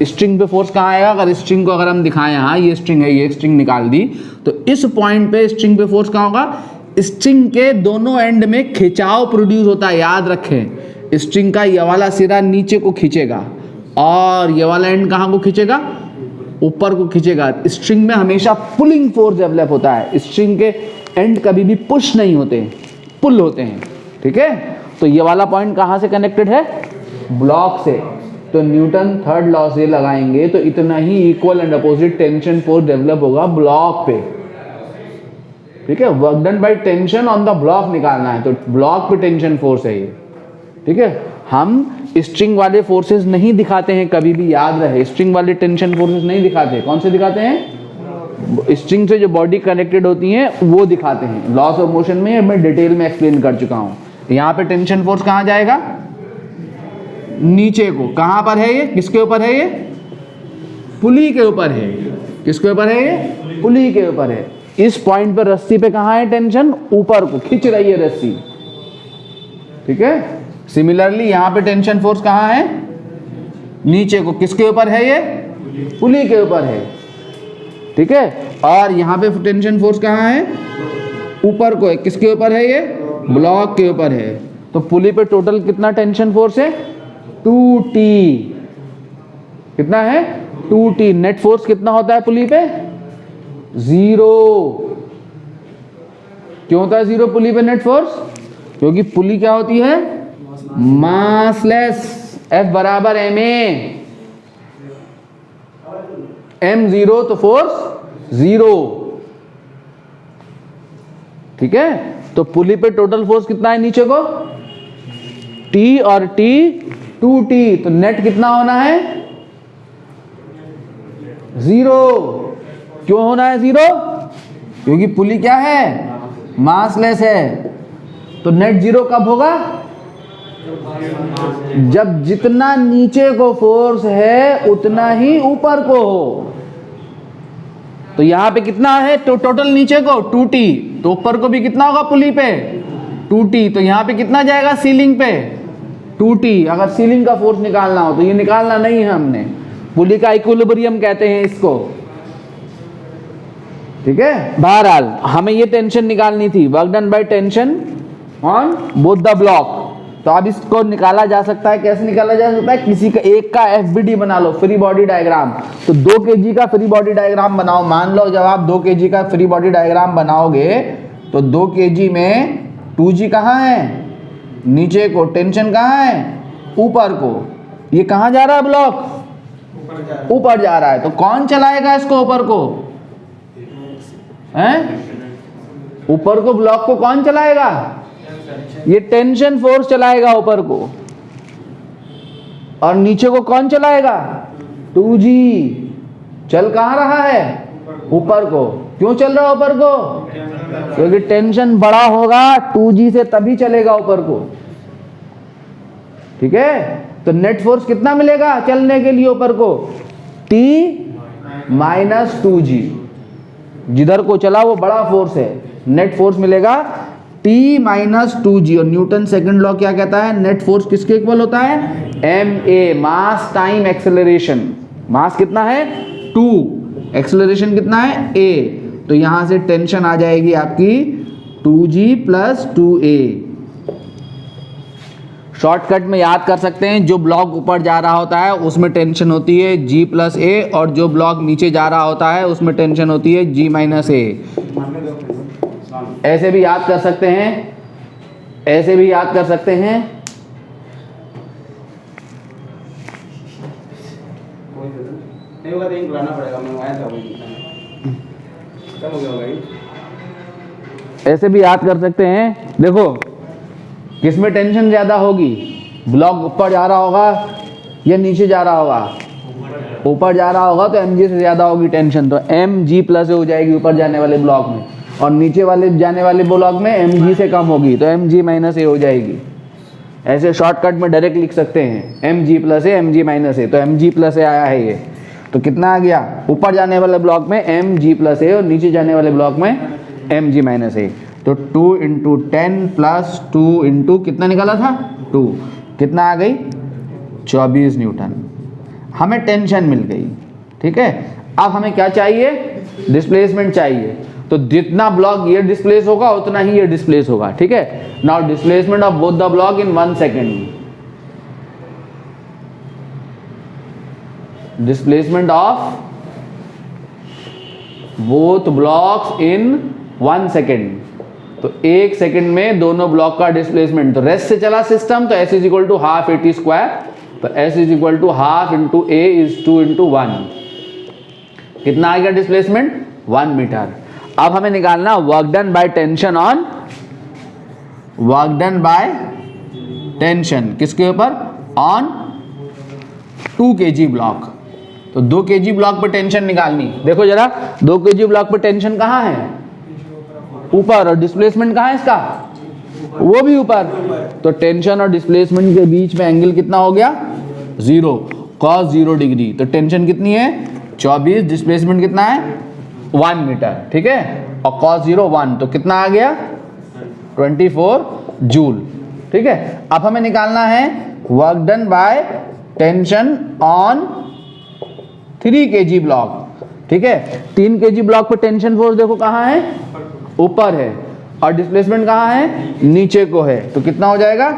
स्ट्रिंग पे फोर्स कहाँ आएगा? अगर स्ट्रिंग को अगर हम दिखाएं, हाँ ये स्ट्रिंग है, ये स्ट्रिंग निकाल दी, तो इस पॉइंट पे स्ट्रिंग पे फोर्स कहाँ होगा? स्ट्रिंग के दोनों एंड में खिंचाव प्रोड्यूस होता है। याद रखें, स्ट्रिंग का ये वाला सिरा नीचे को खींचेगा और ये वाला एंड कहाँ को खींचेगा? ऊपर को खींचेगा। स्ट्रिंग में हमेशा पुलिंग फोर्स डेवलप होता है। स्ट्रिंग के एंड कभी भी पुश नहीं होते, पुल होते हैं। ठीक है, तो ये वाला पॉइंट कहाँ से कनेक्टेड है? ब्लॉक से। तो न्यूटन थर्ड लॉ से लगाएंगे तो इतना ही equal and opposite tension force develop होगा ब्लॉक पे। ठीक है, work done by tension on the block निकालना है, तो ब्लॉक पे टेंशन फोर्स है ये। ठीक है, हम स्ट्रिंग वाले फोर्सेस नहीं दिखाते हैं कभी भी, याद रहे। स्ट्रिंग वाले टेंशन फोर्सेस नहीं दिखाते। कौन से दिखाते हैं? स्ट्रिंग से जो बॉडी कनेक्टेड होती है वो दिखाते हैं। लॉस ऑफ मोशन में मैं डिटेल में एक्सप्लेन कर चुका हूं। यहाँ पे टेंशन फोर्स कहाँ जाएगा? नीचे को। कहाँ पर है ये? किसके ऊपर है ये? पुली के ऊपर है। किसके ऊपर है ये? पुली के ऊपर है। इस पॉइंट पर रस्सी पे कहाँ है टेंशन? ऊपर को खींच रही है रस्सी। ठीक है, सिमिलरली यहाँ पे टेंशन फोर्स कहाँ है? नीचे को। किसके ऊपर है ये? पुली के ऊपर है। ठीक है, और यहाँ पे टेंशन फोर्स कहाँ है? ऊपर को है। किसके ऊपर है ये? ब्लॉक के ऊपर है। तो पुली पे टोटल कितना टेंशन फोर्स है? 2T। कितना है? 2T। नेट फोर्स कितना होता है पुली पे? 0। क्यों होता है 0 पुली पे नेट फोर्स? क्योंकि पुली क्या होती है? मासलेस। F बराबर ma। m 0 तो फोर्स 0। ठीक है, तो पुली पे टोटल फोर्स कितना है नीचे को? टी और टी 2t, तो नेट कितना होना है 0। क्यों होना है 0? क्योंकि पुली क्या है, मासलेस है। तो नेट 0 कब होगा, जब जितना नीचे को फोर्स है उतना ही ऊपर को हो। तो यहां पे कितना है, तो टोटल नीचे को 2t, तो ऊपर को भी कितना होगा पुली पे 2t, तो यहां पे कितना जाएगा सीलिंग पे 2t। अगर सीलिंग का फोर्स निकालना हो, तो ये निकालना नहीं है हमने, पुली का इक्विलिब्रियम कहते हैं इसको, ठीक है। बहरहाल हमें ये टेंशन निकालनी थी, work done by tension on both the block. तो अब इसको निकाला जा सकता है, कैसे निकाला जा सकता है, किसी का एक का एफबीडी बना लो, फ्री बॉडी डायग्राम। तो 2 kg का फ्री बॉडी डायग्राम बनाओ। मान लो जब आप 2 kg का फ्री बॉडी डायग्राम बनाओगे, तो 2 kg में 2g कहाँ है, नीचे को, टेंशन कहाँ है, ऊपर को। ये कहाँ जा रहा है ब्लॉक, ऊपर जा रहा है। तो कौन चलाएगा इसको ऊपर को, हैं? ऊपर को ब्लॉक को कौन चलाएगा, ये टेंशन फोर्स चलाएगा ऊपर को। और नीचे को कौन चलाएगा, 2g। चल कहाँ रहा है, ऊपर को। क्यों चल रहा है ऊपर को, क्योंकि टेंशन बड़ा होगा 2g से, तभी चलेगा ऊपर को, ठीक है। तो नेट फोर्स कितना मिलेगा चलने के लिए ऊपर को, t माइनस 2g। जिधर को चला वो बड़ा फोर्स है, नेट फोर्स मिलेगा t माइनस 2g। और न्यूटन सेकंड लॉ क्या कहता है, नेट फोर्स किसके इक्वल होता है, ma, मास टाइम एक्सेलरेशन। मास कितना है 2, एक्सेलरेशन कितना है a। तो यहां से टेंशन आ जाएगी आपकी 2g प्लस 2a। शॉर्टकट में याद कर सकते हैं, जो ब्लॉक ऊपर जा रहा होता है उसमें टेंशन होती है g प्लस a, और जो ब्लॉक नीचे जा रहा होता है उसमें टेंशन होती है g माइनस a। ऐसे भी याद कर सकते हैं, ऐसे भी याद कर सकते हैं। ऐसे भी याद कर सकते हैं। देखो किसमें टेंशन ज्यादा होगी, ब्लॉक ऊपर जा रहा होगा या नीचे जा रहा होगा, ऊपर जा रहा होगा तो mg से ज्यादा होगी टेंशन, तो mg प्लस हो जाएगी ऊपर जाने वाले ब्लॉक में, और नीचे वाले जाने वाले ब्लॉक में mg से कम होगी, तो mg माइनस a हो जाएगी। ऐसे शॉर्टकट में डायरेक्ट लिख सकते हैं mg plus a, mg minus a। तो mg प्लस a आया है ये, तो कितना आ गया, ऊपर जाने वाले ब्लॉक में mg प्लस a और नीचे जाने वाले ब्लॉक में mg माइनस a। तो 2 इंटू 10 प्लस 2 इंटू कितना निकाला था 2, कितना आ गई 24 न्यूटन। हमें टेंशन मिल गई, ठीक है। अब हमें क्या चाहिए, डिस्प्लेसमेंट चाहिए। तो जितना ब्लॉक ये डिस्प्लेस होगा उतना ही ये डिस्प्लेस होगा, ठीक है। Now displacement of both the block in 1 second, displacement of both blocks in 1 second. तो 1 सेकेंड में दोनों ब्लॉक का डिस्प्लेसमेंट। तो रेस्ट से चला सिस्टम, तो s is equal to half at square, तो s is equal to half into a is 2 into 1। कितना आ गया डिस्प्लेसमेंट 1 मीटर। अब हमें निकालना work done by tension on, work done by tension किसके ऊपर, ऑन 2 kg ब्लॉक। तो 2 kg ब्लॉक पर टेंशन निकालनी। देखो जरा 2 kg ब्लॉक पर टेंशन कहाँ है, ऊपर, और डिस्प्लेसमेंट कहाँ है इसका, वो भी ऊपर। तो टेंशन और डिस्प्लेसमेंट के बीच में एंगल कितना हो गया 0, cos 0 डिग्री। तो टेंशन कितनी है 24, डिस्प्लेसमेंट कितना है 1 मीटर, ठीक है। और cos 0 1, तो कितना आ गया 24 जूल, ठीक है। अब हमें निकालना है work done by tension on 3 kg block, ठीक है। 3 kg ब्लॉक पर टेंशन फोर्स देखो कहाँ है, ऊपर है, और डिस्प्लेसमेंट कहाँ है, नीचे को है। तो कितना हो जाएगा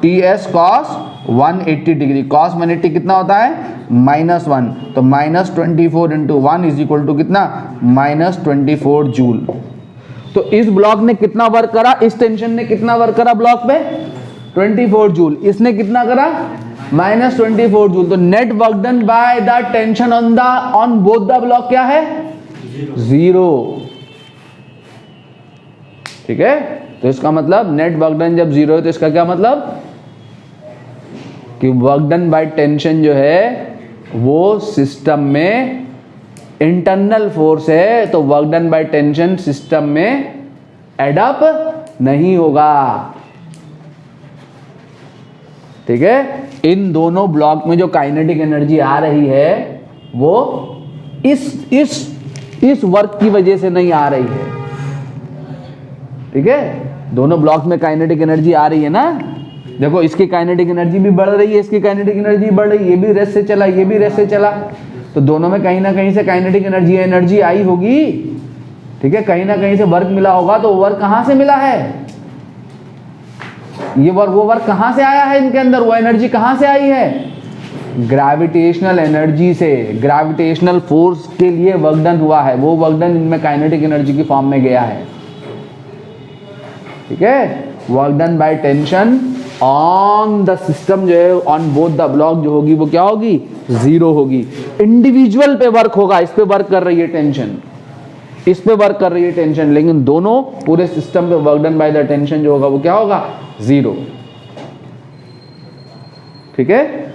ts cos 180 डिग्री, cos 180 कितना होता है -1, तो -24 इंटू 1 इज इक्वल टू कितना -24 जूल। तो इस ब्लॉक ने कितना वर्क करा, इस टेंशन ने कितना वर्क करा ब्लॉक पे 24 जूल, इसने कितना करा -24 जूल। तो net work done by the tension on both the block क्या है 0, ठीक है। तो इसका मतलब नेट वर्क डन जब 0 है तो इसका क्या मतलब कि वर्क डन बाय टेंशन जो है वो सिस्टम में इंटरनल फोर्स है, तो work done by tension system में एडअप नहीं होगा। ठीक है, इन दोनों ब्लॉक में जो काइनेटिक एनर्जी आ रही है वो इस वर्क की वजह से नहीं आ रही है। ठीक है, दोनों ब्लॉक में काइनेटिक एनर्जी आ रही है ना। देखो इसकी काइनेटिक एनर्जी भी बढ़ रही है, इसकी काइनेटिक एनर्जी बढ़ रही है, ये भी रेस्ट से चला, ये भी रेस्ट से चला, तो दोनों में कहीं ना कहीं से काइनेटिक एनर्जी आई होगी। ठीक है, कहीं ना कहीं से वर्क मिला होगा, तो वर्क कहां से मिला है? ये वर्क, वो वर्क कहां से आया है इनके अंदर, वो एनर्जी कहां से आई है? ग्रेविटेशनल एनर्जी से, ग्रेविटेशनल फोर्स के लिए वर्क डन हुआ है, वो वर्क डन इनमें काइनेटिक एनर्जी की फॉर्म में गया है। ठीक है, work done by tension on the system जो है, ऑन बोथ द ब्लॉक जो होगी वो क्या होगी? जीरो होगी। इंडिविजुअल पे वर्क होगा, इस पे वर्क कर रही है टेंशन, इस पे वर्क कर रही है टेंशन, लेकिन दोनों पूरे सिस्टम पे work done by the tension जो होगा वो क्या होगा? जीरो। ठीक है,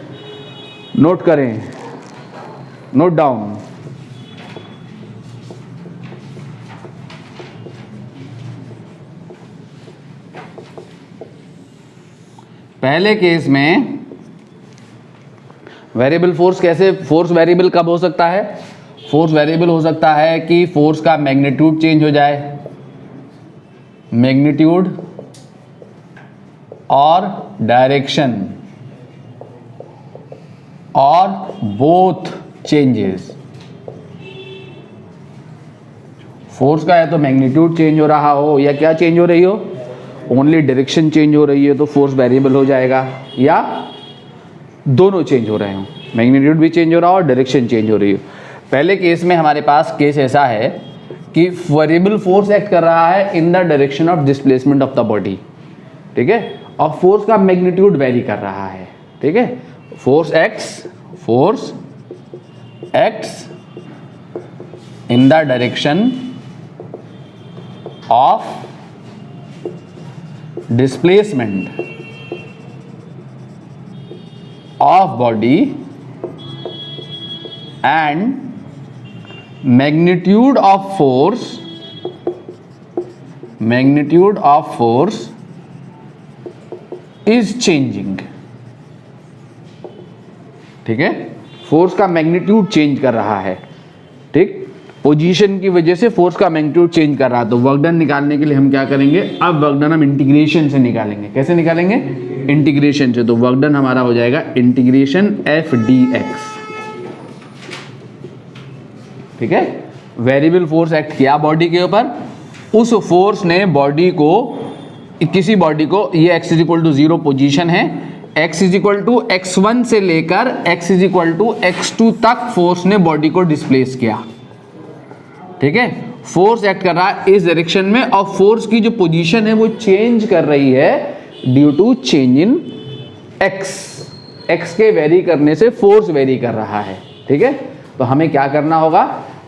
नोट करें, नोट डाउन। पहले केस में वेरिएबल फोर्स कैसे, फोर्स वेरिएबल कब हो सकता है? फोर्स वेरिएबल हो सकता है कि फोर्स का मैग्नीट्यूड चेंज हो जाए, मैग्नीट्यूड और डायरेक्शन और बोथ चेंजेस। फोर्स का है तो मैग्नीट्यूड चेंज हो रहा हो, या क्या चेंज हो रही हो? ओनली डायरेक्शन चेंज हो रही है तो फोर्स वेरिएबल हो जाएगा, या दोनों चेंज हो रहे हो, मैग्नीट्यूड भी चेंज हो रहा हो और डायरेक्शन चेंज हो रही हो। पहले केस में हमारे पास केस ऐसा है कि वेरिएबल फोर्स एक्ट कर रहा है in the direction of displacement of the body. ठीक है, और फोर्स का मैग्नीट्यूड वेरी कर रहा है। ठीक है, force acts in the direction of displacement of body and magnitude of force is changing। ठीक है, फोर्स का मैग्नीट्यूड चेंज कर रहा है। ठीक, पोजीशन की वजह से फोर्स का मैग्नीट्यूड चेंज कर रहा है, तो वर्क डन निकालने के लिए हम क्या करेंगे? अब वर्क डन हम इंटीग्रेशन से निकालेंगे। कैसे निकालेंगे? इंटीग्रेशन से। तो वर्क डन हमारा हो जाएगा इंटीग्रेशन एफ डी एक्स। ठीक है, वेरिएबल फोर्स एक्ट किया बॉडी के ऊपर, उस फोर्स ने बॉडी को, किसी बॉडी को, ये x is equal to 0 position है, x is equal to x1 से लेकर x is equal to x2 तक फोर्स ने बॉडी को डिस्प्लेस किया। ठीक है, फोर्स एक्ट कर रहा है इस डायरेक्शन में, और फोर्स की जो पोजीशन है वो चेंज कर रही है due to change in x के वेरी करने से फोर्स वेरी कर रहा है। ठीक है, तो हमें क्या करना होगा?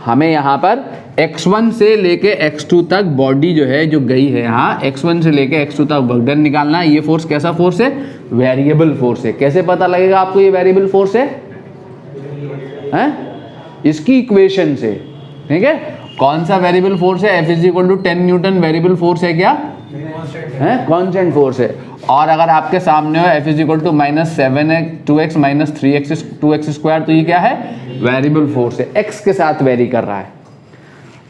हमें यहाँ पर x1 से लेके x2 तक बॉडी जो है, जो गई है यहाँ, x1 से लेके x2 तक वर्क डन निकालना है। ये फोर्स कैसा फोर्स है? वेरिएबल फोर्स है। कैसे पता लगेगा आपको ये वेरिएबल फोर्स है? इसकी इक्वेशन से। ठीक है, कौन सा वेरिएबल फोर्स है? F is equal to 10 newton variable force है क्या? है, कांस्टेंट फोर्स है। और अगर आपके सामने हो F is equal to -7x 2x - 3x 2x square, तो ये क्या है? वेरिएबल फोर्स है, x के साथ वेरी कर रहा है।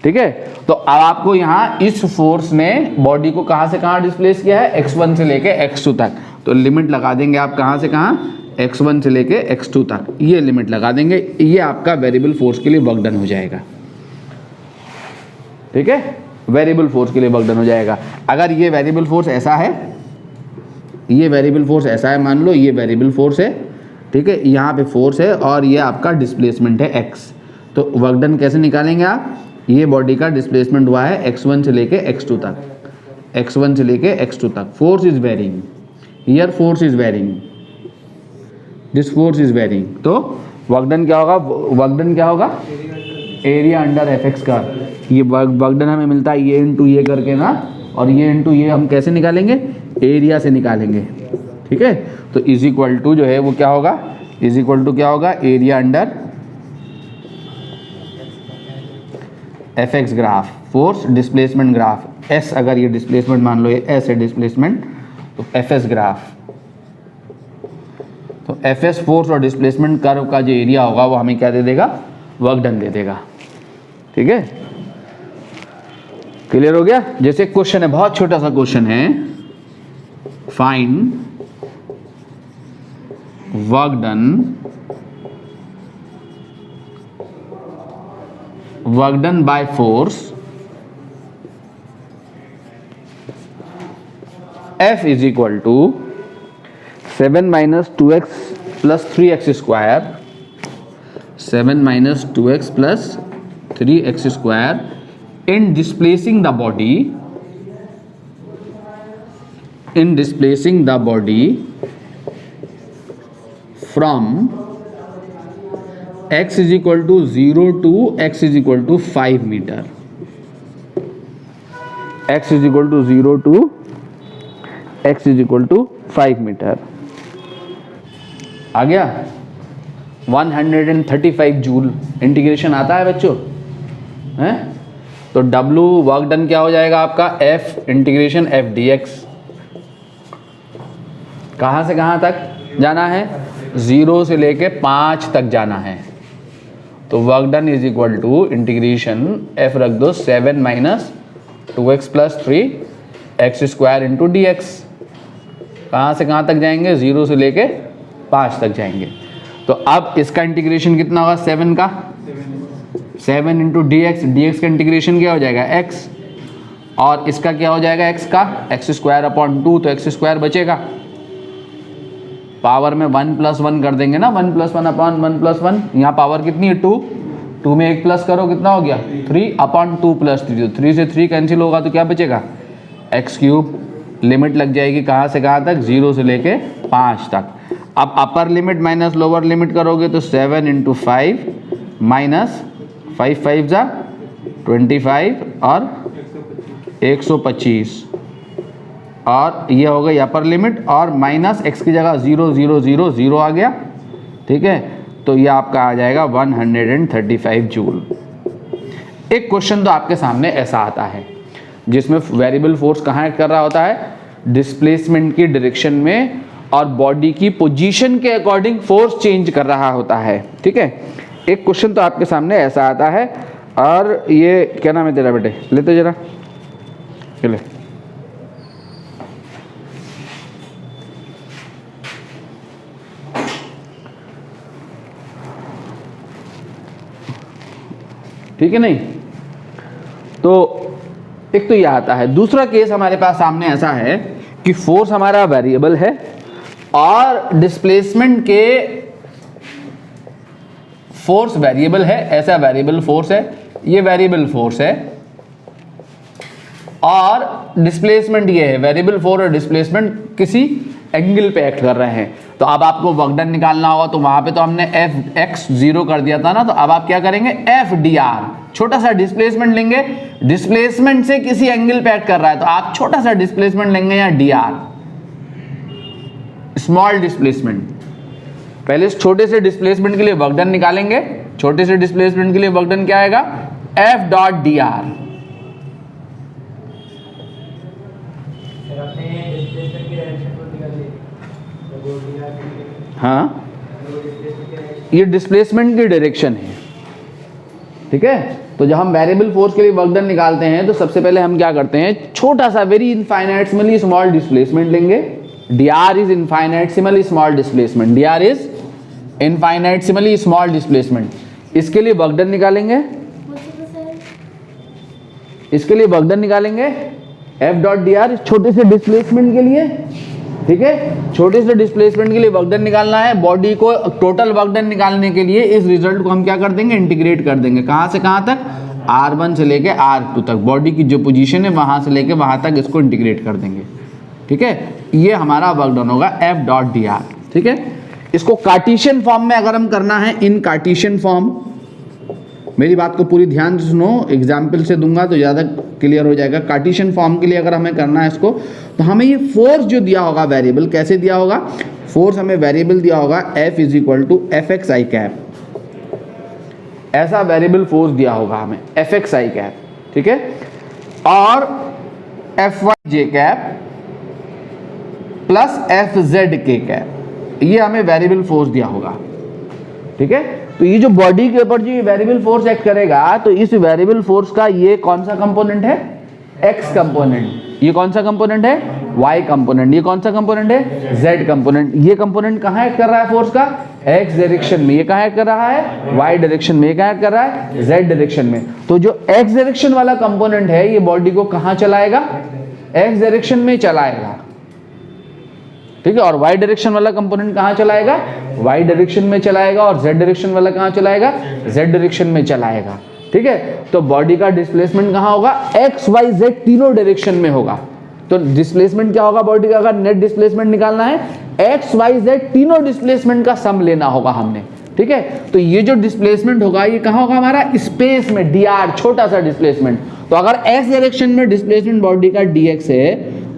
ठीक है, तो अब आपको यहाँ इस फोर्स ने बॉडी को कहाँ से कहाँ डिस्प्लेस किया है? x1 से लेके x2 तक। तो लिमिट लगा देंगे आप कहाँ से कहाँ? x1 से लेके x2 तक, ये लिमिट लगा देंगे। ये आपका वेरिएबल फोर्स के लिए वर्क डन हो जाएगा। ठीक है, वेरिएबल फोर्स के लिए वर्क डन हो जाएगा। अगर ये वेरिएबल फोर्स ऐसा है, ये वेरिएबल फोर्स ऐसा है, मान लो ये वेरिएबल फोर्स है। ठीक है, यहाँ पे फोर्स है और ये आपका डिस्प्लेसमेंट है x। तो वर्क डन कैसे निकालेंगे आप? ये बॉडी का डिस्प्लेसमेंट हुआ है x1 से लेके x2 तक, x1 से लेके x2 तक। Force is varying, here force is varying, this force is varying. तो वर्क डन क्या होगा? वर्क डन क्या होगा? एरिया अंडर एफ एक्स का। ये वर्क डन हमें मिलता है ये इंटू ये करके ना, और ये इंटू ये हम कैसे निकालेंगे? एरिया से निकालेंगे। ठीक है, तो इज इक्वल टू जो है वो क्या होगा, इज इक्वल टू क्या होगा, area under F x graph, force displacement graph, S अगर ये डिस्प्लेसमेंट मान लो, ये एस है डिस्प्लेसमेंट, तो एफ एस ग्राफ, तो एफ एस फोर्स और डिस्प्लेसमेंट कर्व का जो एरिया होगा वो हमें क्या दे देगा, वर्क डन दे देगा। ठीक है, क्लियर हो गया। जैसे क्वेश्चन है, बहुत छोटा सा क्वेश्चन है, find work done by force F is equal to 7 minus 2x plus 3x square, 7 minus 2x plus 3x square in displacing the body from x is equal to 0 to x is equal to 5 meter, x is equal to 0 to x is equal to 5 meter। आ गया 135 जूल। इंटीग्रेशन आता है बच्चों, हैं? तो W वर्क डन क्या हो जाएगा आपका, F इंटीग्रेशन F dx। कहाँ से कहाँ तक जाना है, 0 से लेके 5 तक जाना है, तो work done is equal to integration F रख दो 7 minus 2x plus 3x square into d x. कहाँ से कहाँ तक जाएंगे, 0 से लेके 5 तक जाएंगे। तो अब इसका इंटीग्रेशन कितना होगा, 7 का 7 इंटू डी एक्स का इंटीग्रेशन क्या हो जाएगा x, और इसका क्या हो जाएगा x का, x स्क्वायर अपॉन 2, तो x स्क्वायर बचेगा, पावर में 1 प्लस 1 कर देंगे ना, 1 प्लस 1 अपॉन 1 प्लस 1, यहाँ पावर कितनी है 2, 2 में 1 प्लस करो कितना हो गया 3 अपॉन 2 प्लस 3, तो 3 से 3 कैंसिल होगा, तो क्या बचेगा x क्यूब। लिमिट लग जाएगी कहाँ से कहाँ तक, 0 से लेके 5 तक। अब upper limit minus lower limit करोगे तो 7 इंटू 5 माइनस 5 5 जा 25 और 125, और ये हो गई अपर लिमिट, और माइनस x की जगह 0 0 0 0 आ गया। ठीक है, तो ये आपका आ जाएगा 135 जूल। एक क्वेश्चन तो आपके सामने ऐसा आता है जिसमें वेरिएबल फोर्स कहाँ एक्ट कर रहा होता है, डिस्प्लेसमेंट की डायरेक्शन में, और बॉडी की पोजीशन के अकॉर्डिंग फोर्स चेंज कर रहा होता है। ठीक है, एक क्वेश्चन तो आपके सामने ऐसा आता है, और ये क्या नाम है तेरा बेटे, ले तो जरा ले। ठीक है, नहीं तो एक तो ये आता है। दूसरा केस हमारे पास सामने ऐसा है कि फोर्स हमारा वेरिएबल है और डिस्प्लेसमेंट के फोर्स वेरिएबल है, ऐसा वेरिएबल फोर्स है, ये वेरिएबल फोर्स है, और डिस्प्लेसमेंट ये है, वेरिएबल फोर्स और डिस्प्लेसमेंट किसी एंगल पे एक्ट कर रहे हैं। तो अब आपको वर्क डन निकालना होगा, तो वहां पे तो हमने एफ एक्स 0 कर दिया था ना, तो अब आप क्या करेंगे, एफ डी आर, छोटा सा डिस्प्लेसमेंट लेंगे, डिस्प्लेसमेंट से किसी एंगल पे एक्ट कर रहा है, तो आप छोटा सा डिस्प्लेसमेंट लेंगे यहाँ डी आर, स्मॉल डिस्प्लेसमेंट। पहले इस छोटे से डिस्प्लेसमेंट के लिए वर्क डन निकालेंगे, छोटे से डिस्प्लेसमेंट के लिए वर्क डन क्या आएगा, एफ डॉट डी आर। हाँ, ये डिस्प्लेसमेंट की डायरेक्शन है। ठीक है, तो जब हम वेरिएबल फोर्स के लिए वर्क डन निकालते हैं तो सबसे पहले हम क्या करते हैं, छोटा सा वेरी इनफाइनाइटेसिमली स्मॉल डिस्प्लेसमेंट लेंगे। dr is infinitesimally small displacement, dr is infinitesimally small displacement. इसके लिए वर्क डन निकालेंगे, इसके लिए वर्क डन निकालेंगे f डॉट डी आर, छोटे से डिस्प्लेसमेंट के लिए। ठीक है, छोटे से डिस्प्लेसमेंट के लिए वर्क डन निकालना है। बॉडी को टोटल वर्क डन निकालने के लिए इस रिजल्ट को हम क्या कर देंगे, इंटीग्रेट कर देंगे। कहाँ से कहाँ तक, r1 से लेके r2 तक, बॉडी की जो पोजीशन है वहां से लेके वहां तक इसको इंटीग्रेट कर देंगे। ठीक है, ये हमारा वर्क डन होगा f डॉट डी आर। ठीक है, इसको कार्टेशियन फॉर्म में अगर हम करना है, इन कार्टेशियन फॉर्म मेरी बात को पूरी ध्यान से सुनो, एग्जाम्पल से दूंगा तो ज़्यादा क्लियर हो जाएगा। कार्टेशियन फॉर्म के लिए अगर हमें करना है इसको, तो हमें ये फोर्स जो दिया होगा वेरिएबल, कैसे दिया होगा, फोर्स हमें वेरिएबल दिया होगा F is equal to F x i cap, ऐसा वेरिएबल फोर्स दिया होगा हमें एफ एक्स आई कैप, ठीक है, और एफ वाई जे कैप प्लस एफ जेड के कैप, ये हमें वेरिएबल फोर्स दिया होगा, ठीक है। तो ये जो बॉडी के ऊपर जो ये वेरिएबल फोर्स एक्ट करेगा, तो इस वेरिएबल फोर्स का ये कौन सा कंपोनेंट है, एक्स कंपोनेंट, ये कौन सा कंपोनेंट है, वाई कंपोनेंट, ये कौन सा कंपोनेंट है, जेड कंपोनेंट। ये कंपोनेंट कहाँ एक्ट कर रहा है फोर्स का, एक्स डायरेक्शन में, ये कहाँ एक्ट कर रहा है, वाई डायरेक्शन में, ये कहाँ एक्ट कर रहा है, जेड डायरेक्शन में। तो जो एक्स डायरेक्शन वाला कंपोनेंट है, ये बॉडी को कहाँ चलाएगा, एक्स डायरेक्शन में चलाएगा, ठीक है। और वाई डायरेक्शन वाला कंपोनेंट कहाँ चलाएगा, वाई डायरेक्शन में चलाएगा, और जेड डायरेक्शन वाला कहाँ चलाएगा, जेड डायरेक्शन में चलाएगा, ठीक है। तो बॉडी का डिस्प्लेसमेंट कहाँ होगा, एक्स वाई जेड तीनों डायरेक्शन में होगा। तो डिस्प्लेसमेंट क्या होगा बॉडी का, अगर नेट डिस्प्लेसमेंट निकालना है, एक्स वाई जेड तीनों डिस्प्लेसमेंट का सम लेना होगा हमने, ठीक है। तो ये जो डिस्प्लेसमेंट होगा ये कहाँ होगा हमारा, स्पेस में, dr, छोटा सा डिस्प्लेसमेंट। तो अगर एक्स डायरेक्शन में डिस्प्लेसमेंट बॉडी का dx है,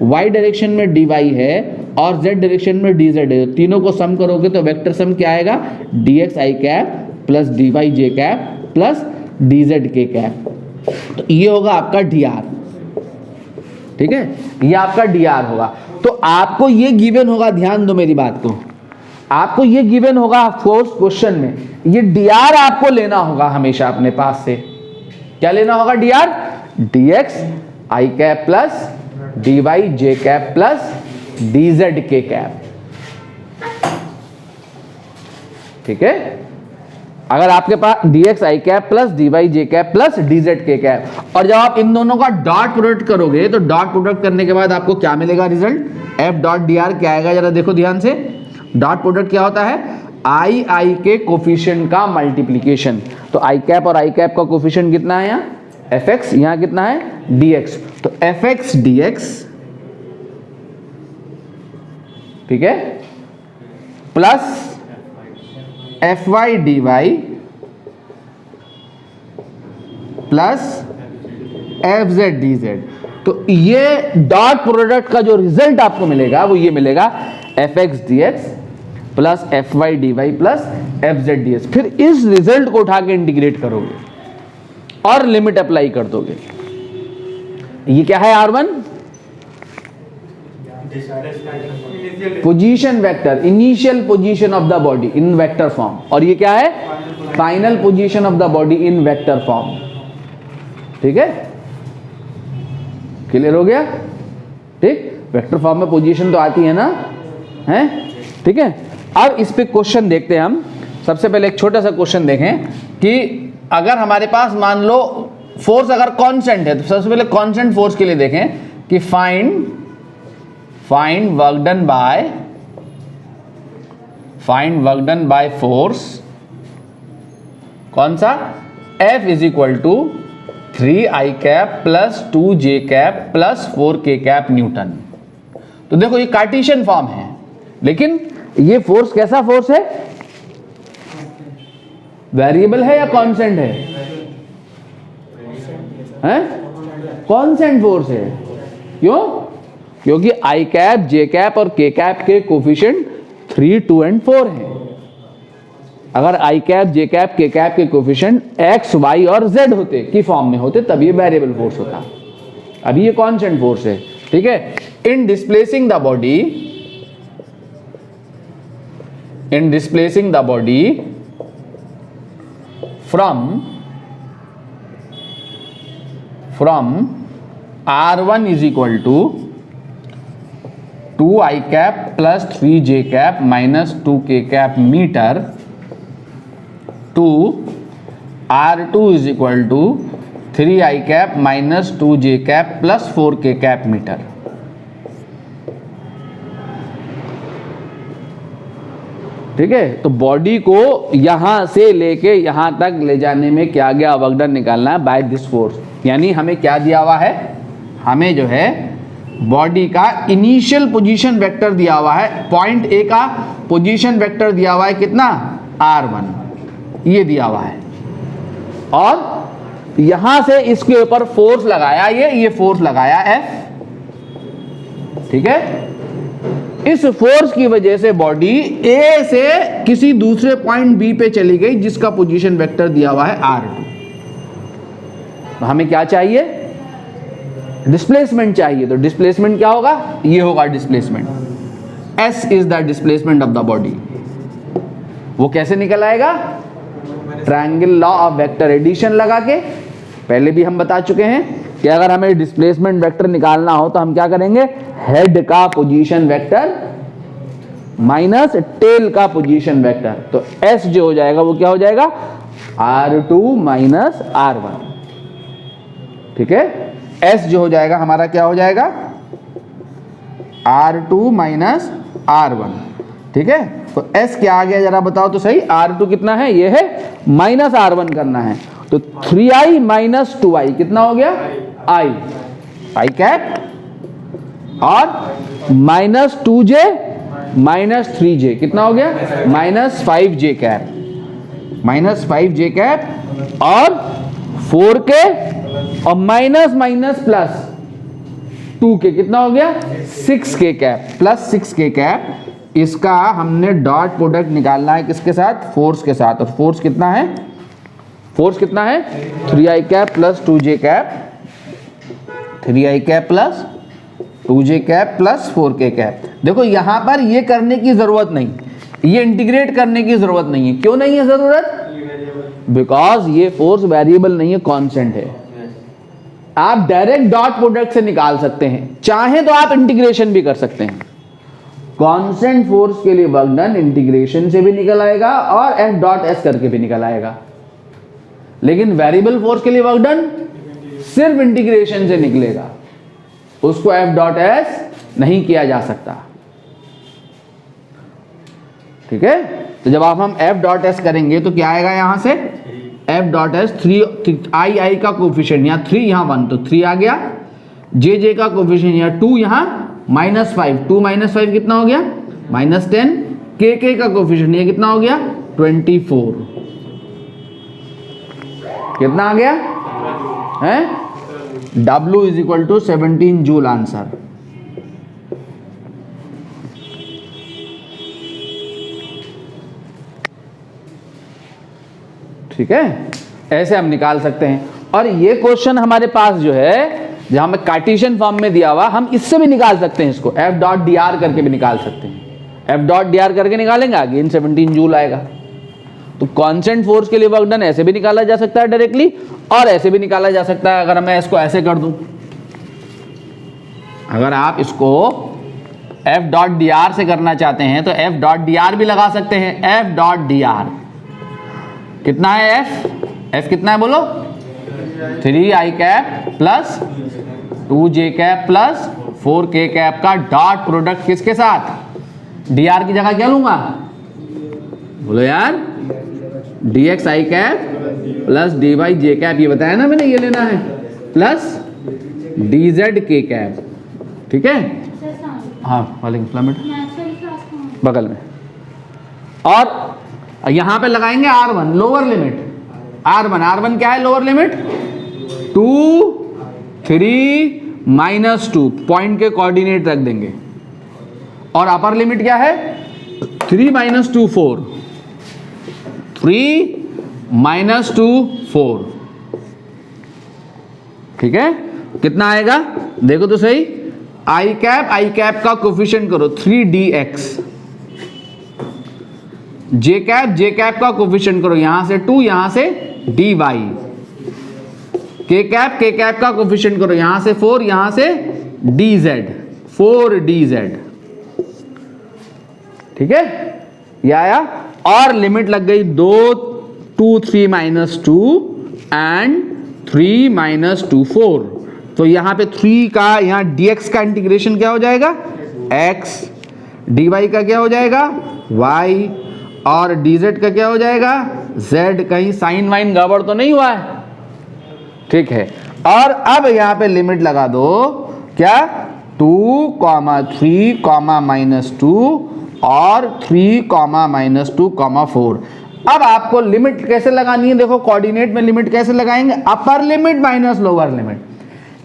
वाई डायरेक्शन में dy है, और z डायरेक्शन में dz है, तीनों को सम करोगे तो वेक्टर सम क्या आएगा, dx i cap plus dy j cap plus dz k cap. तो ये होगा आपका dr, ठीक है, ये आपका dr होगा। तो आपको ये गिवन होगा, ध्यान दो मेरी बात को, आपको ये गिवन होगा फोर्थ क्वेश्चन में, ये dr आपको लेना होगा हमेशा अपने पास से। क्या लेना होगा, dr, dx i cap plus dy j cap plus dz k cap, ठीक है। अगर आपके पास dx i cap plus dy j cap plus dz k cap, और जब आप इन दोनों का डॉट प्रोडक्ट करोगे, तो डॉट प्रोडक्ट करने के बाद आपको क्या मिलेगा रिजल्ट, f डॉट dr क्या आएगा, जरा देखो ध्यान से। डॉट प्रोडक्ट क्या होता है, i के कोफिशिएंट का मल्टीप्लीकेशन। तो i कैप और i कैप का कोफिशिएंट कितना है यहाँ, fx, यहाँ कितना है, dx। तो fx dx, ठीक है, plus fy dy plus fz dz। तो ये डॉट प्रोडक्ट का जो रिजल्ट आपको मिलेगा वो ये मिलेगा, fx dx plus fy dy plus fz ds। फिर इस रिजल्ट को उठा के इंटीग्रेट करोगे और लिमिट अप्लाई कर दोगे। ये क्या है, R1 position vector, initial position of the body in vector form, और ये क्या है, final position of the body in vector form, ठीक है। क्लियर हो गया, ठीक। वेक्टर फॉर्म में पोजीशन तो आती है ना, है, ठीक है। अब इस पे क्वेश्चन देखते हैं हम। सबसे पहले एक छोटा सा क्वेश्चन देखें कि अगर हमारे पास मान लो फोर्स अगर कांस्टेंट है, तो सबसे पहले कांस्टेंट फोर्स के लिए देखें कि find work done by force, कौन सा, F is equal to 3i cap plus 2j cap plus 4k cap newton. तो देखो ये कार्टेशियन फॉर्म है, लेकिन ये फोर्स कैसा फोर्स है, वेरिएबल है या कांस्टेंट है, कांस्टेंट फोर्स है। क्यों, क्योंकि i कैप, j कैप और k कैप के कोफिशिएंट 3, 2 और 4 हैं। अगर i cap, j cap, k cap के कोफिशिएंट x, y और z होते की फॉर्म में होते, तब ये वेरिएबल फोर्स होता। अभी ये कांस्टेंट फोर्स है, ठीक है। In displacing the body from R1 is equal to 2i cap plus 3j cap minus 2k cap metre to R2 is equal to 3i cap minus 2j cap plus 4k cap metre. ठीक है, तो बॉडी को यहां से लेके यहां तक ले जाने में क्या गया, वर्क डन निकालना है बाय दिस फोर्स। यानी हमें क्या दिया हुआ है, हमें जो है बॉडी का इनिशियल पोजीशन वेक्टर दिया हुआ है, पॉइंट ए का पोजीशन वेक्टर दिया हुआ है कितना, r1, ये दिया हुआ है। और यहां से इसके ऊपर फोर्स लगाया, ये फोर्स लगाया F, ठीक है। इस फोर्स की वजह से बॉडी A से किसी दूसरे पॉइंट B पे चली गई जिसका पोजीशन वेक्टर दिया हुआ है R2। तो हमें क्या चाहिए? डिस्प्लेसमेंट चाहिए। तो डिस्प्लेसमेंट क्या होगा? ये होगा displacement. S is the displacement of the body. वो कैसे निकल आएगा? Triangle law of vector addition लगा के। पहले भी हम बता चुके हैं कि अगर हमें डिस्प्लेसमेंट वेक्टर निकालना हो तो हम क्या करेंगे? हेड का पोजीशन वेक्टर माइनस टेल का पोजीशन वेक्टर। तो S जो हो जाएगा वो क्या हो जाएगा? R2 माइनस R1, ठीक है। S जो हो जाएगा हमारा क्या हो जाएगा? R2 माइनस R1, ठीक है। तो S क्या आ गया जरा बताओ तो सही। R2 कितना है? ये है, माइनस R1 करना है। तो 3i माइनस 2i कितना हो गया? i कैप, और माइनस 2j माइनस 3j कितना हो गया? Minus 5j cap, minus 5j cap, और 4k और माइनस माइनस प्लस 2k कितना हो गया? 6k cap, plus 6k cap. इसका हमने डॉट प्रोडक्ट निकालना है किसके साथ? फोर्स के साथ। और फोर्स कितना है? फोर्स कितना है? 3i cap plus 2j cap, 3i cap plus 2j cap plus 4k cap. देखो यहां पर ये करने की जरूरत नहीं, ये इंटीग्रेट करने की जरूरत नहीं है। क्यों नहीं है जरूरत? बिकॉज ये फोर्स वेरिएबल नहीं है, कांस्टेंट है। आप डायरेक्ट डॉट प्रोडक्ट से निकाल सकते हैं, चाहे तो आप इंटीग्रेशन भी कर सकते हैं। कांस्टेंट फोर्स के लिए वर्क डन इंटीग्रेशन से भी निकल आएगा और F डॉट S करके भी निकल आएगा। लेकिन वेरिएबल फोर्स के लिए वर्क डन सिर्फ इंटीग्रेशन से निकलेगा, उसको F डॉट S नहीं किया जा सकता, ठीक है। तो जब आप हम F डॉट S करेंगे तो क्या आएगा? यहां से F डॉट S 3i का कोफिशिएंट, यहाँ 3 यहाँ 1, तो 3 आ गया। j का कोफिशिएंट यहाँ 2, यहाँ माइनस 5, 2 माइनस 5 कितना हो गया? माइनस 10। k का कोफिशिएंट ये कितना हो गया? 24। कितना आ गया है? W is equal to 17 joule answer. ठीक है, ऐसे हम निकाल सकते हैं। और ये क्वेश्चन हमारे पास जो है, जहां में कार्टेशियन फॉर्म में दिया हुआ, हम इससे भी निकाल सकते हैं इसको, F डॉट dr करके भी निकाल सकते हैं। F डॉट dr करके निकालेंगे, अगेन 17 जूल आएगा। तो कांस्टेंट फोर्स के लिए वर्क डन ऐसे भी निकाला जा सकता है डायरेक्टली, और ऐसे भी निकाला जा सकता है। अगर मैं इसको ऐसे कर दूं, अगर आप इसको F डॉट dr से करना चाहते हैं तो F डॉट dr भी लगा सकते हैं। F डॉट dr कितना है? F कितना है बोलो? 3i cap plus 2j cap plus 4k cap का डॉट प्रोडक्ट किसके साथ? dr की जगह क्या लूंगा बोलो यार? dxi cap plus dyj cap, ये बताया ना मैंने, ये लेना है, प्लस dzk कैप, ठीक है। हाँ वालेकुम सलाम बेटा, बगल में। और यहां पे लगाएंगे R1 लोअर लिमिट। R1 क्या है लोअर लिमिट? 2 3 माइनस 2, पॉइंट के कोऑर्डिनेट रख देंगे। और अपर लिमिट क्या है? 3 माइनस 2 4, 3 माइनस 2 4, ठीक है। कितना आएगा देखो तो सही। आई कैप का कोफिशिएंट करो 3dx, जे कैप का कोफिशिएंट करो यहां से 2, यहां से dy, के कैप का कोफिशिएंट करो यहां से 4, यहां से dz, 4dz, ठीक है। ये आया। और लिमिट लग गई 2 3 माइनस 2 एंड 3 माइनस 2 4। तो यहां पे 3 का, यहां dx का इंटीग्रेशन क्या हो जाएगा? x, dy का क्या हो जाएगा? y, और dz का क्या हो जाएगा? z। कहीं साइन वाइन गड़बड़ तो नहीं हुआ है? ठीक है। और अब यहां पे लिमिट लगा दो, क्या? 2, 3, -2 और 3, -2, 4। अब आपको लिमिट कैसे लगानी है, देखो कोऑर्डिनेट में लिमिट कैसे लगाएंगे, upper limit minus lower limit.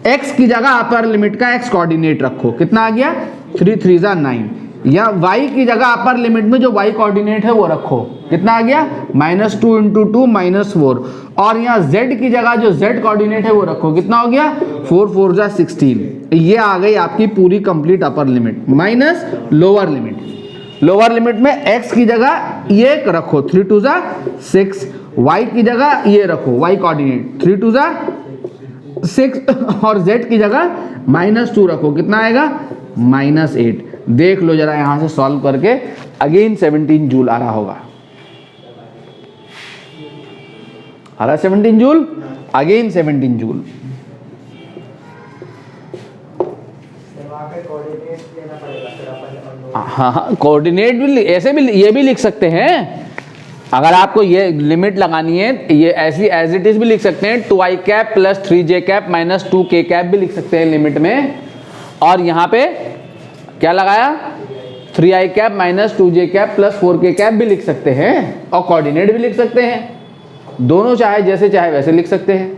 x की जगह अपर लिमिट का x कोऑर्डिनेट रखो, कितना आ गया 3 3 9, या y की जगह अपर लिमिट में जो y कोऑर्डिनेट है वो रखो, कितना आ गया -2 × 2 -4, और यहाँ z की जगह जो z कोऑर्डिनेट है वो रखो, कितना हो गया 4 4 16। ये आ गई आपकी पूरी complete upper limit minus lower limit. Lower limit में x की जगह ये रखो 3 2 6, y की जगह ये रखो y कोऑर्डिनेट 3 2 6, और z की जगह -2 रखो, कितना आएगा -8। देख लो जरा यहां से सॉल्व करके, अगेन 17 जूल आ रहा होगा, आ रहा 17 जूल, अगेन 17 जूल। हाँ, कोऑर्डिनेट भी ऐसे भी, ये भी लिख सकते हैं, अगर आपको ये लिमिट लगानी है ये ऐसी एज इट इज भी लिख सकते हैं, 2i cap plus 3j cap minus 2k cap भी लिख सकते हैं लिमिट में, और यहाँ पे क्या लगाया 3i cap minus 2j cap plus 4k cap भी लिख सकते हैं, और कोऑर्डिनेट भी लिख सकते हैं, दोनों चाहे जैसे चाहे वैसे लिख सकते हैं।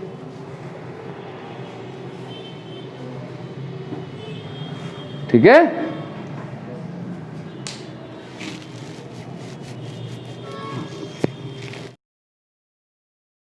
ठीक है,